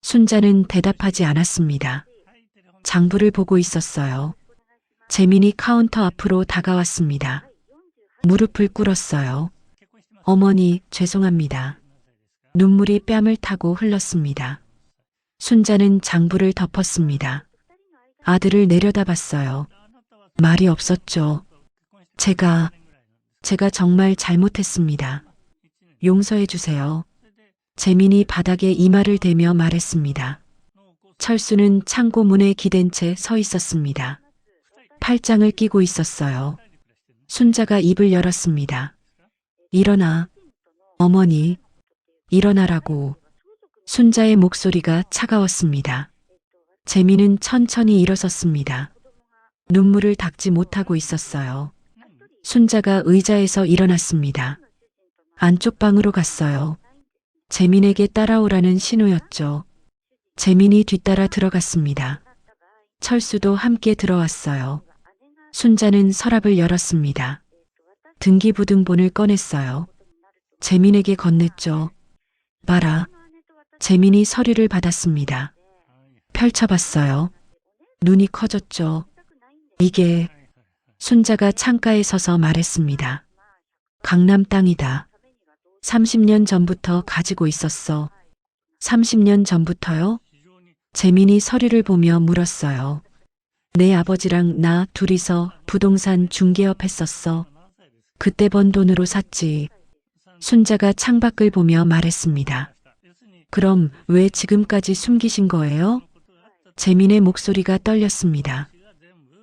순자는 대답하지 않았습니다. 장부를 보고 있었어요. 재민이 카운터 앞으로 다가왔습니다. 무릎을 꿇었어요. 어머니, 죄송합니다. 눈물이 뺨을 타고 흘렀습니다. 순자는 장부를 덮었습니다. 아들을 내려다봤어요. 말이 없었죠. 제가 정말 잘못했습니다. 용서해 주세요. 재민이 바닥에 이마를 대며 말했습니다. 철수는 창고 문에 기댄 채 서 있었습니다. 팔짱을 끼고 있었어요. 순자가 입을 열었습니다. 일어나. 어머니, 일어나라고. 순자의 목소리가 차가웠습니다. 재민은 천천히 일어섰습니다. 눈물을 닦지 못하고 있었어요. 순자가 의자에서 일어났습니다. 안쪽 방으로 갔어요. 재민에게 따라오라는 신호였죠. 재민이 뒤따라 들어갔습니다. 철수도 함께 들어왔어요. 순자는 서랍을 열었습니다. 등기부등본을 꺼냈어요. 재민에게 건넸죠. 봐라. 재민이 서류를 받았습니다. 펼쳐봤어요. 눈이 커졌죠. 이게 순자가 창가에 서서 말했습니다. 강남 땅이다. 30년 전부터 가지고 있었어. 30년 전부터요? 재민이 서류를 보며 물었어요. 내 아버지랑 나 둘이서 부동산 중개업 했었어. 그때 번 돈으로 샀지. 순자가 창밖을 보며 말했습니다. 그럼 왜 지금까지 숨기신 거예요? 재민의 목소리가 떨렸습니다.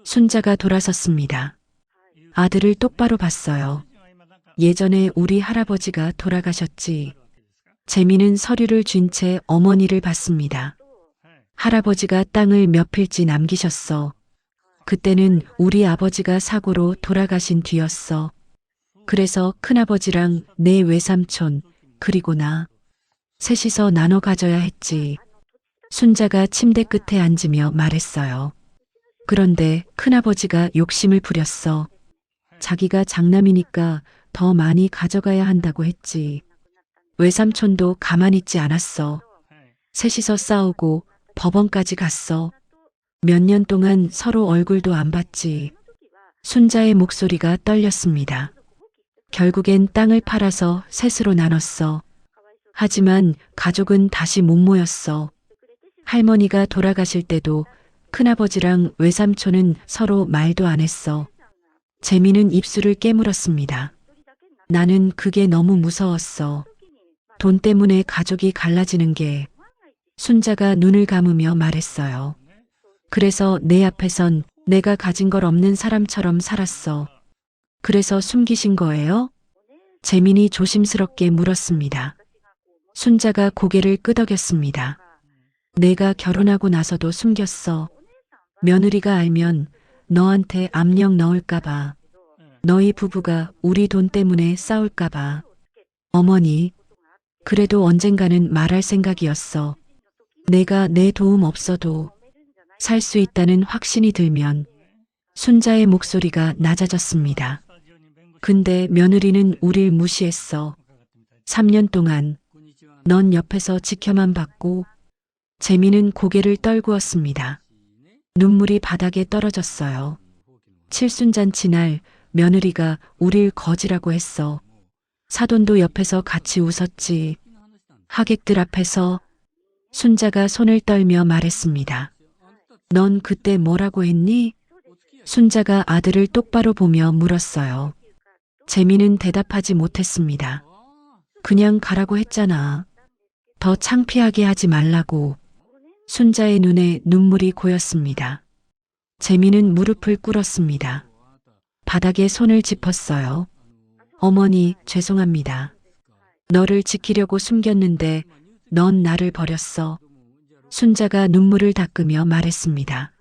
순자가 돌아섰습니다. 아들을 똑바로 봤어요. 예전에 우리 할아버지가 돌아가셨지. 재민은 서류를 쥔 채 어머니를 봤습니다. 할아버지가 땅을 몇 필지 남기셨어. 그때는 우리 아버지가 사고로 돌아가신 뒤였어. 그래서 큰아버지랑 내 외삼촌, 그리고 나 셋이서 나눠 가져야 했지. 순자가 침대 끝에 앉으며 말했어요. 그런데 큰아버지가 욕심을 부렸어. 자기가 장남이니까 더 많이 가져가야 한다고 했지. 외삼촌도 가만히 있지 않았어. 셋이서 싸우고 법원까지 갔어. 몇 년 동안 서로 얼굴도 안 봤지. 순자의 목소리가 떨렸습니다. 결국엔 땅을 팔아서 셋으로 나눴어. 하지만 가족은 다시 못 모였어. 할머니가 돌아가실 때도 큰아버지랑 외삼촌은 서로 말도 안 했어. 재미는 입술을 깨물었습니다. 나는 그게 너무 무서웠어. 돈 때문에 가족이 갈라지는 게. 순자가 눈을 감으며 말했어요. 그래서 내 앞에선 내가 가진 걸 없는 사람처럼 살았어. 그래서 숨기신 거예요? 재민이 조심스럽게 물었습니다. 순자가 고개를 끄덕였습니다. 내가 결혼하고 나서도 숨겼어. 며느리가 알면 너한테 압력 넣을까봐. 너희 부부가 우리 돈 때문에 싸울까봐. 어머니, 그래도 언젠가는 말할 생각이었어. 내가 내 도움 없어도 살 수 있다는 확신이 들면. 순자의 목소리가 낮아졌습니다. 근데 며느리는 우릴 무시했어. 3년 동안 넌 옆에서 지켜만 봤고. 재미는 고개를 떨구었습니다. 눈물이 바닥에 떨어졌어요. 칠순잔치 날 며느리가 우릴 거지라고 했어. 사돈도 옆에서 같이 웃었지. 하객들 앞에서. 순자가 손을 떨며 말했습니다. 넌 그때 뭐라고 했니? 순자가 아들을 똑바로 보며 물었어요. 재미는 대답하지 못했습니다. 그냥 가라고 했잖아. 더 창피하게 하지 말라고. 순자의 눈에 눈물이 고였습니다. 재미는 무릎을 꿇었습니다. 바닥에 손을 짚었어요. 어머니, 죄송합니다. 너를 지키려고 숨겼는데 넌 나를 버렸어. 순자가 눈물을 닦으며 말했습니다.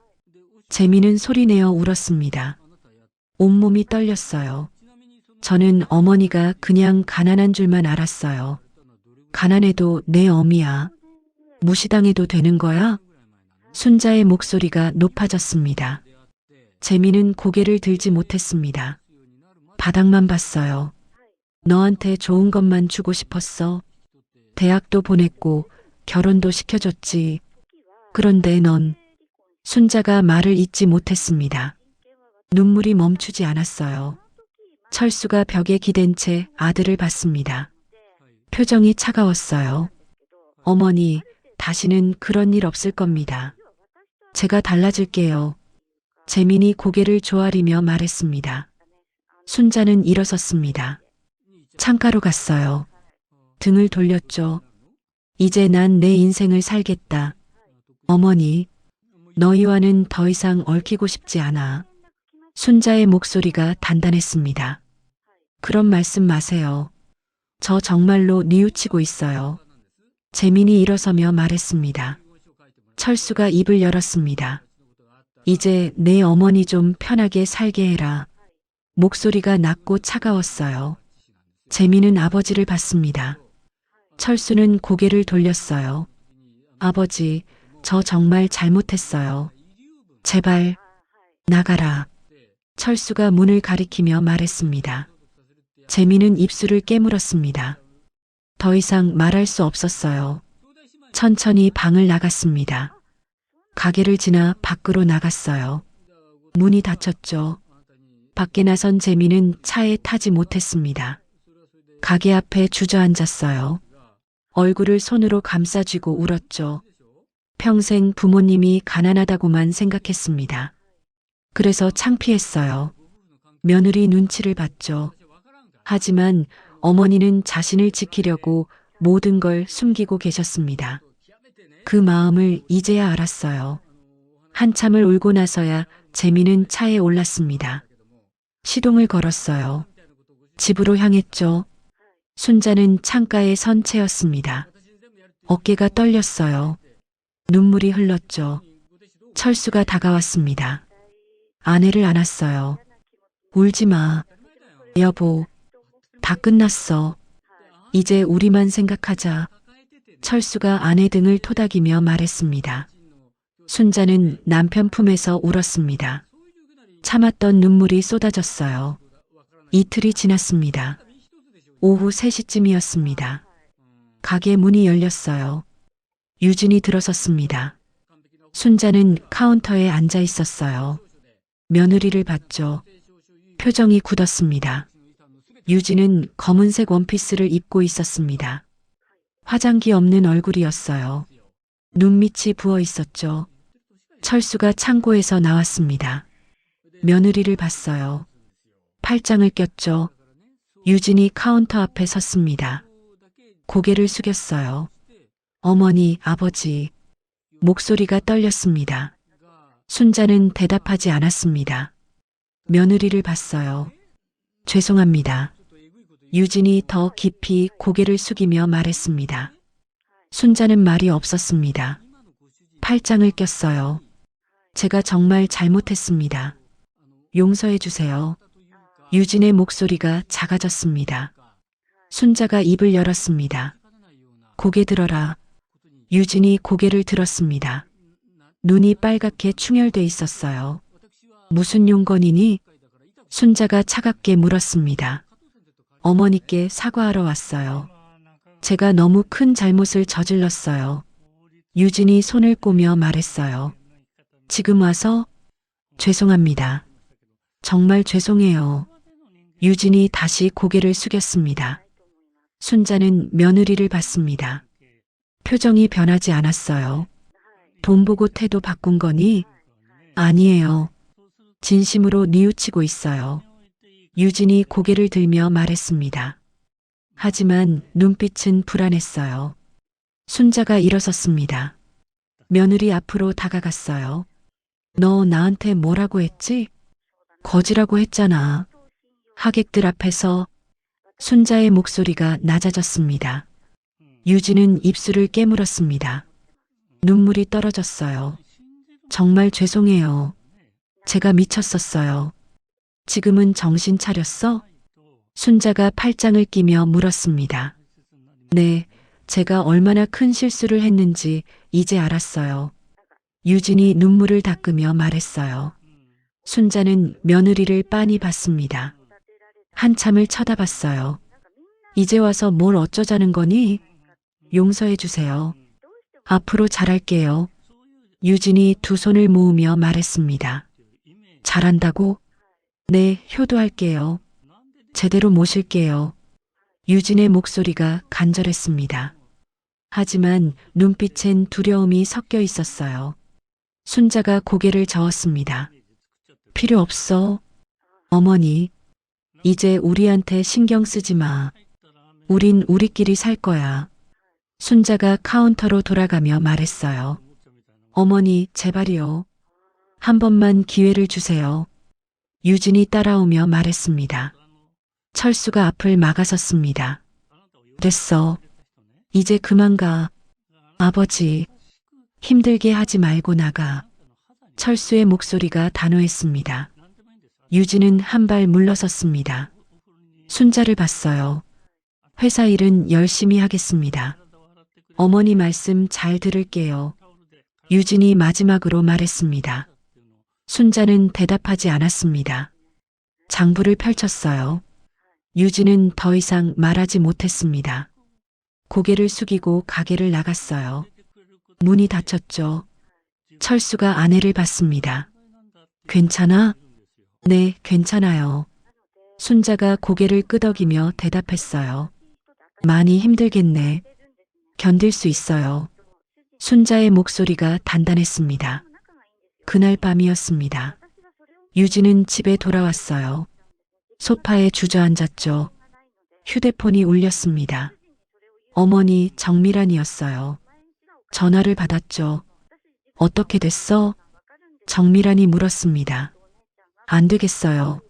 재미는 소리내어 울었습니다. 온몸이 떨렸어요. 저는 어머니가 그냥 가난한 줄만 알았어요. 가난해도 내 어미야. 무시당해도 되는 거야? 순자의 목소리가 높아졌습니다. 재미는 고개를 들지 못했습니다. 바닥만 봤어요. 너한테 좋은 것만 주고 싶었어. 대학도 보냈고 결혼도 시켜줬지. 그런데 넌. 순자가 말을 잇지 못했습니다. 눈물이 멈추지 않았어요. 철수가 벽에 기댄 채 아들을 봤습니다. 표정이 차가웠어요. 어머니, 다시는 그런 일 없을 겁니다. 제가 달라질게요. 재민이 고개를 조아리며 말했습니다. 순자는 일어섰습니다. 창가로 갔어요. 등을 돌렸죠. 이제 난 내 인생을 살겠다. 어머니, 너희와는 더 이상 얽히고 싶지 않아. 순자의 목소리가 단단했습니다. 그런 말씀 마세요. 저 정말로 뉘우치고 있어요. 재민이 일어서며 말했습니다. 철수가 입을 열었습니다. 이제 내 어머니 좀 편하게 살게 해라. 목소리가 낮고 차가웠어요. 재민은 아버지를 봤습니다. 철수는 고개를 돌렸어요. 아버지, 저 정말 잘못했어요. 제발 나가라. 철수가 문을 가리키며 말했습니다. 재민은 입술을 깨물었습니다. 더 이상 말할 수 없었어요. 천천히 방을 나갔습니다. 가게를 지나 밖으로 나갔어요. 문이 닫혔죠. 밖에 나선 재민은 차에 타지 못했습니다. 가게 앞에 주저앉았어요. 얼굴을 손으로 감싸쥐고 울었죠. 평생 부모님이 가난하다고만 생각했습니다. 그래서 창피했어요. 며느리 눈치를 봤죠. 하지만 어머니는 자신을 지키려고 모든 걸 숨기고 계셨습니다. 그 마음을 이제야 알았어요. 한참을 울고 나서야 재미는 차에 올랐습니다. 시동을 걸었어요. 집으로 향했죠. 순자는 창가에 선 채였습니다. 어깨가 떨렸어요. 눈물이 흘렀죠. 철수가 다가왔습니다. 아내를 안았어요. 울지 마. 여보, 다 끝났어. 이제 우리만 생각하자. 철수가 아내 등을 토닥이며 말했습니다. 순자는 남편 품에서 울었습니다. 참았던 눈물이 쏟아졌어요. 이틀이 지났습니다. 오후 3시쯤이었습니다. 가게 문이 열렸어요. 유진이 들어섰습니다. 순자는 카운터에 앉아 있었어요. 며느리를 봤죠. 표정이 굳었습니다. 유진은 검은색 원피스를 입고 있었습니다. 화장기 없는 얼굴이었어요. 눈밑이 부어 있었죠. 철수가 창고에서 나왔습니다. 며느리를 봤어요. 팔짱을 꼈죠. 유진이 카운터 앞에 섰습니다. 고개를 숙였어요. 어머니, 아버지. 목소리가 떨렸습니다. 순자는 대답하지 않았습니다. 며느리를 봤어요. 죄송합니다. 유진이 더 깊이 고개를 숙이며 말했습니다. 순자는 말이 없었습니다. 팔짱을 꼈어요. 제가 정말 잘못했습니다. 용서해 주세요. 유진의 목소리가 작아졌습니다. 순자가 입을 열었습니다. 고개 들어라. 유진이 고개를 들었습니다. 눈이 빨갛게 충혈돼 있었어요. 무슨 용건이니? 순자가 차갑게 물었습니다. 어머니께 사과하러 왔어요. 제가 너무 큰 잘못을 저질렀어요. 유진이 손을 꼬며 말했어요. 지금 와서? 죄송합니다. 정말 죄송해요. 유진이 다시 고개를 숙였습니다. 순자는 며느리를 봤습니다. 표정이 변하지 않았어요. 돈 보고 태도 바꾼 거니? 아니에요. 진심으로 뉘우치고 있어요. 유진이 고개를 들며 말했습니다. 하지만 눈빛은 불안했어요. 순자가 일어섰습니다. 며느리 앞으로 다가갔어요. 너 나한테 뭐라고 했지? 거지라고 했잖아. 하객들 앞에서 순자의 목소리가 낮아졌습니다. 유진은 입술을 깨물었습니다. 눈물이 떨어졌어요. 정말 죄송해요. 제가 미쳤었어요. 지금은 정신 차렸어? 순자가 팔짱을 끼며 물었습니다. 네, 제가 얼마나 큰 실수를 했는지 이제 알았어요. 유진이 눈물을 닦으며 말했어요. 순자는 며느리를 빤히 봤습니다. 한참을 쳐다봤어요. 이제 와서 뭘 어쩌자는 거니? 용서해 주세요. 앞으로 잘할게요. 유진이 두 손을 모으며 말했습니다. 잘한다고? 네, 효도할게요. 제대로 모실게요. 유진의 목소리가 간절했습니다. 하지만 눈빛엔 두려움이 섞여 있었어요. 순자가 고개를 저었습니다. 필요 없어. 어머니, 이제 우리한테 신경 쓰지 마. 우린 우리끼리 살 거야. 순자가 카운터로 돌아가며 말했어요. 어머니, 제발이요. 한 번만 기회를 주세요. 유진이 따라오며 말했습니다. 철수가 앞을 막아섰습니다. 됐어. 이제 그만 가. 아버지, 힘들게 하지 말고 나가. 철수의 목소리가 단호했습니다. 유진은 한 발 물러섰습니다. 순자를 봤어요. 회사 일은 열심히 하겠습니다. 어머니 말씀 잘 들을게요. 유진이 마지막으로 말했습니다. 순자는 대답하지 않았습니다. 장부를 펼쳤어요. 유진은 더 이상 말하지 못했습니다. 고개를 숙이고 가게를 나갔어요. 문이 닫혔죠. 철수가 아내를 봤습니다. 괜찮아? 네, 괜찮아요. 순자가 고개를 끄덕이며 대답했어요. 많이 힘들겠네. 견딜 수 있어요. 순자의 목소리가 단단했습니다. 그날 밤이었습니다. 유진은 집에 돌아왔어요. 소파에 주저앉았죠. 휴대폰이 울렸습니다. 어머니 정미란이었어요. 전화를 받았죠. 어떻게 됐어? 정미란이 물었습니다. 안 되겠어요.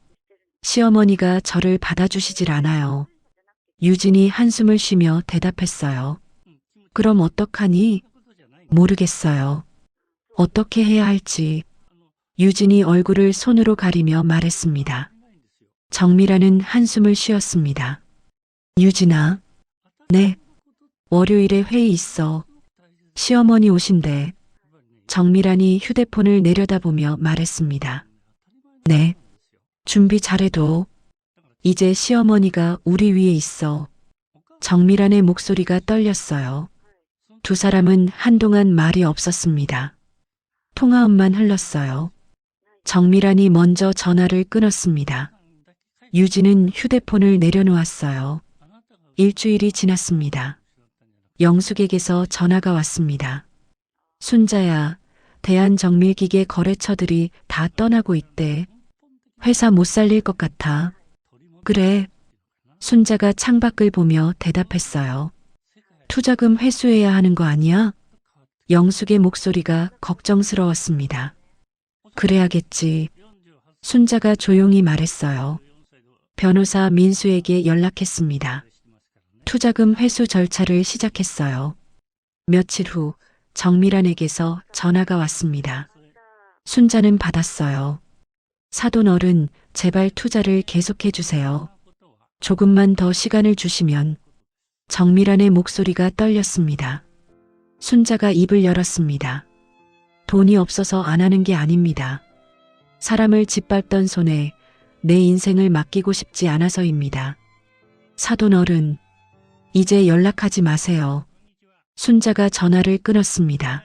시어머니가 저를 받아주시질 않아요. 유진이 한숨을 쉬며 대답했어요. 그럼 어떡하니? 모르겠어요. 어떻게 해야 할지. 유진이 얼굴을 손으로 가리며 말했습니다. 정미라는 한숨을 쉬었습니다. 유진아. 네. 월요일에 회의 있어. 시어머니 오신대. 정미란이 휴대폰을 내려다보며 말했습니다. 네. 준비 잘해둬. 이제 시어머니가 우리 위에 있어. 정미란의 목소리가 떨렸어요. 두 사람은 한동안 말이 없었습니다. 통화음만 흘렀어요. 정미란이 먼저 전화를 끊었습니다. 유진은 휴대폰을 내려놓았어요. 일주일이 지났습니다. 영숙에게서 전화가 왔습니다. 순자야, 대한정밀기계 거래처들이 다 떠나고 있대. 회사 못 살릴 것 같아. 그래. 순자가 창밖을 보며 대답했어요. 투자금 회수해야 하는 거 아니야? 영숙의 목소리가 걱정스러웠습니다. 그래야겠지. 순자가 조용히 말했어요. 변호사 민수에게 연락했습니다. 투자금 회수 절차를 시작했어요. 며칠 후 정미란에게서 전화가 왔습니다. 순자는 받았어요. 사돈 어른, 제발 투자를 계속해 주세요. 조금만 더 시간을 주시면. 정미란의 목소리가 떨렸습니다. 순자가 입을 열었습니다. 돈이 없어서 안 하는 게 아닙니다. 사람을 짓밟던 손에 내 인생을 맡기고 싶지 않아서입니다. 사돈 어른, 이제 연락하지 마세요. 순자가 전화를 끊었습니다.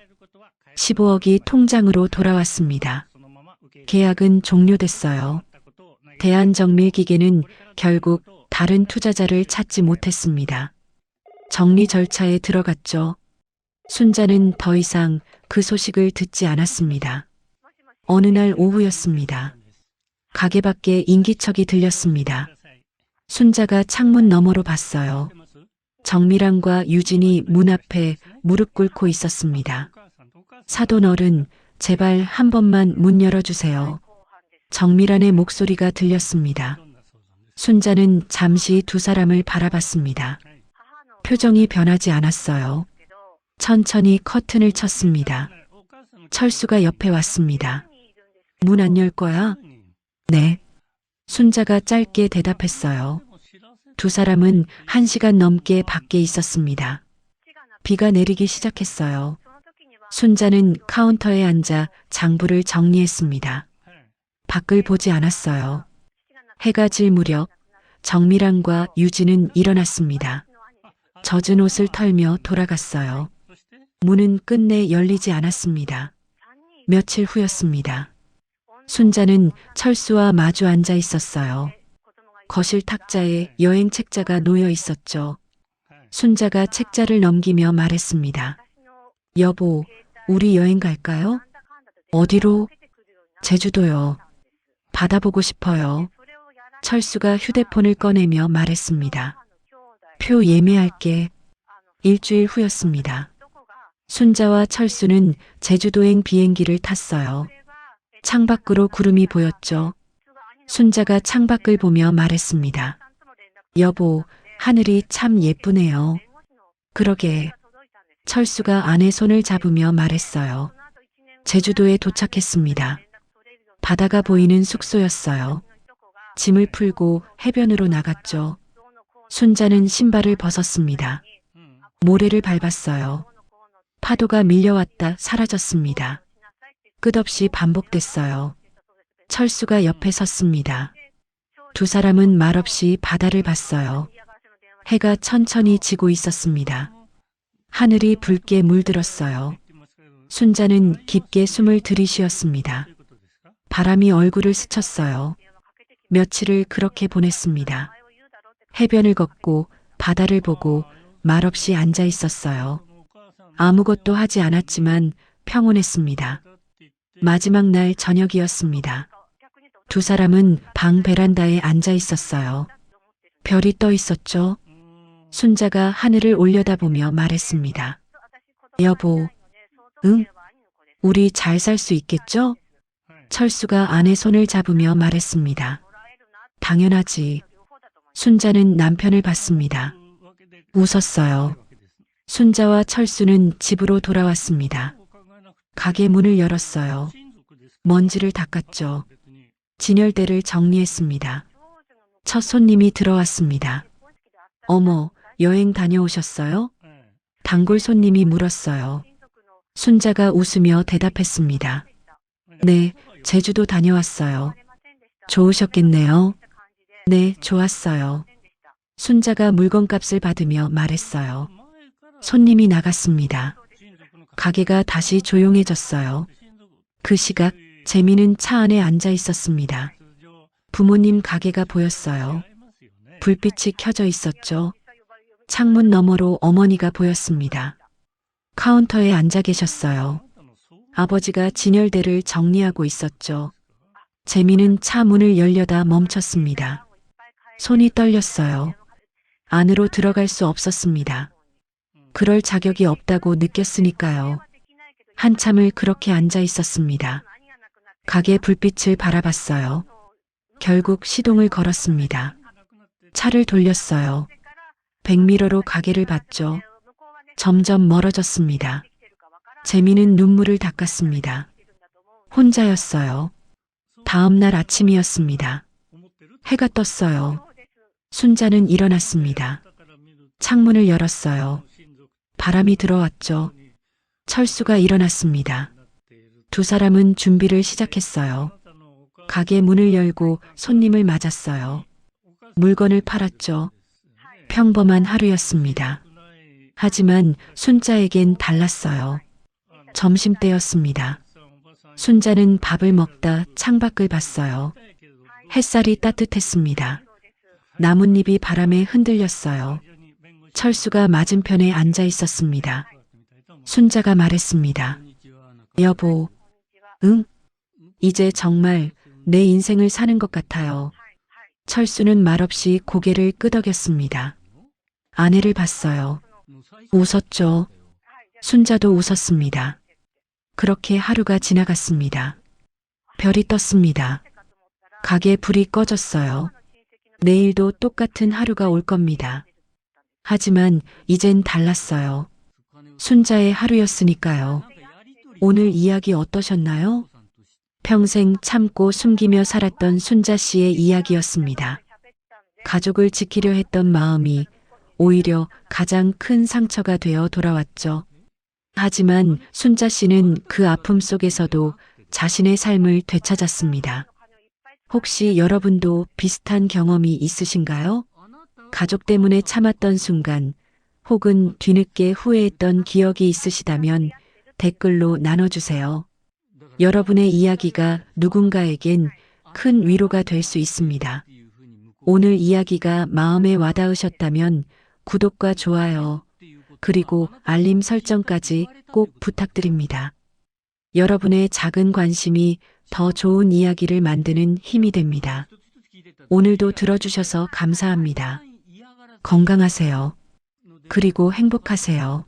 15억이 통장으로 돌아왔습니다. 계약은 종료됐어요. 대한정밀기계는 결국 다른 투자자를 찾지 못했습니다. 정리 절차에 들어갔죠. 순자는 더 이상 그 소식을 듣지 않았습니다. 어느 날 오후였습니다. 가게 밖에 인기척이 들렸습니다. 순자가 창문 너머로 봤어요. 정미란과 유진이 문 앞에 무릎 꿇고 있었습니다. 사돈 어른, 제발 한 번만 문 열어주세요. 정미란의 목소리가 들렸습니다. 순자는 잠시 두 사람을 바라봤습니다. 표정이 변하지 않았어요. 천천히 커튼을 쳤습니다. 철수가 옆에 왔습니다. 문 안 열 거야? 네. 순자가 짧게 대답했어요. 두 사람은 1시간 넘게 밖에 있었습니다. 비가 내리기 시작했어요. 순자는 카운터에 앉아 장부를 정리했습니다. 밖을 보지 않았어요. 해가 질 무렵 정미란과 유진은 일어났습니다. 젖은 옷을 털며 돌아갔어요. 문은 끝내 열리지 않았습니다. 며칠 후였습니다. 순자는 철수와 마주 앉아 있었어요. 거실 탁자에 여행 책자가 놓여 있었죠. 순자가 책자를 넘기며 말했습니다. 여보, 우리 여행 갈까요? 어디로? 제주도요. 바다 보고 싶어요. 철수가 휴대폰을 꺼내며 말했습니다. 표 예매할게. 일주일 후였습니다. 순자와 철수는 제주도행 비행기를 탔어요. 창밖으로 구름이 보였죠. 순자가 창밖을 보며 말했습니다. 여보, 하늘이 참 예쁘네요. 그러게. 철수가 아내 손을 잡으며 말했어요. 제주도에 도착했습니다. 바다가 보이는 숙소였어요. 짐을 풀고 해변으로 나갔죠. 순자는 신발을 벗었습니다. 모래를 밟았어요. 파도가 밀려왔다 사라졌습니다. 끝없이 반복됐어요. 철수가 옆에 섰습니다. 두 사람은 말없이 바다를 봤어요. 해가 천천히 지고 있었습니다. 하늘이 붉게 물들었어요. 순자는 깊게 숨을 들이쉬었습니다. 바람이 얼굴을 스쳤어요. 며칠을 그렇게 보냈습니다. 해변을 걷고 바다를 보고 말없이 앉아 있었어요. 아무것도 하지 않았지만 평온했습니다. 마지막 날 저녁이었습니다. 두 사람은 방 베란다에 앉아 있었어요. 별이 떠 있었죠. 순자가 하늘을 올려다보며 말했습니다. 여보, 응? 우리 잘 살 수 있겠죠? 철수가 아내 손을 잡으며 말했습니다. 당연하지. 순자는 남편을 봤습니다. 웃었어요. 순자와 철수는 집으로 돌아왔습니다. 가게 문을 열었어요. 먼지를 닦았죠. 진열대를 정리했습니다. 첫 손님이 들어왔습니다. 어머, 여행 다녀오셨어요? 단골 손님이 물었어요. 순자가 웃으며 대답했습니다. 네, 제주도 다녀왔어요. 좋으셨겠네요. 네, 좋았어요. 순자가 물건값을 받으며 말했어요. 손님이 나갔습니다. 가게가 다시 조용해졌어요. 그 시각 재미는 차 안에 앉아 있었습니다. 부모님 가게가 보였어요. 불빛이 켜져 있었죠. 창문 너머로 어머니가 보였습니다. 카운터에 앉아 계셨어요. 아버지가 진열대를 정리하고 있었죠. 재미는 차 문을 열려다 멈췄습니다. 손이 떨렸어요. 안으로 들어갈 수 없었습니다. 그럴 자격이 없다고 느꼈으니까요. 한참을 그렇게 앉아 있었습니다. 가게 불빛을 바라봤어요. 결국 시동을 걸었습니다. 차를 돌렸어요. 백미러로 가게를 봤죠. 점점 멀어졌습니다. 재미는 눈물을 닦았습니다. 혼자였어요. 다음 날 아침이었습니다. 해가 떴어요. 순자는 일어났습니다. 창문을 열었어요. 바람이 들어왔죠. 철수가 일어났습니다. 두 사람은 준비를 시작했어요. 가게 문을 열고 손님을 맞았어요. 물건을 팔았죠. 평범한 하루였습니다. 하지만 순자에겐 달랐어요. 점심때였습니다. 순자는 밥을 먹다 창밖을 봤어요. 햇살이 따뜻했습니다. 나뭇잎이 바람에 흔들렸어요. 철수가 맞은편에 앉아 있었습니다. 순자가 말했습니다. 여보, 응? 이제 정말 내 인생을 사는 것 같아요. 철수는 말없이 고개를 끄덕였습니다. 아내를 봤어요. 웃었죠. 순자도 웃었습니다. 그렇게 하루가 지나갔습니다. 별이 떴습니다. 가게 불이 꺼졌어요. 내일도 똑같은 하루가 올 겁니다. 하지만 이젠 달랐어요. 순자의 하루였으니까요. 오늘 이야기 어떠셨나요? 평생 참고 숨기며 살았던 순자 씨의 이야기였습니다. 가족을 지키려 했던 마음이 오히려 가장 큰 상처가 되어 돌아왔죠. 하지만 순자 씨는 그 아픔 속에서도 자신의 삶을 되찾았습니다. 혹시 여러분도 비슷한 경험이 있으신가요? 가족 때문에 참았던 순간, 혹은 뒤늦게 후회했던 기억이 있으시다면 댓글로 나눠주세요. 여러분의 이야기가 누군가에겐 큰 위로가 될 수 있습니다. 오늘 이야기가 마음에 와닿으셨다면 구독과 좋아요, 그리고 알림 설정까지 꼭 부탁드립니다. 여러분의 작은 관심이 더 좋은 이야기를 만드는 힘이 됩니다. 오늘도 들어주셔서 감사합니다. 건강하세요. 그리고 행복하세요.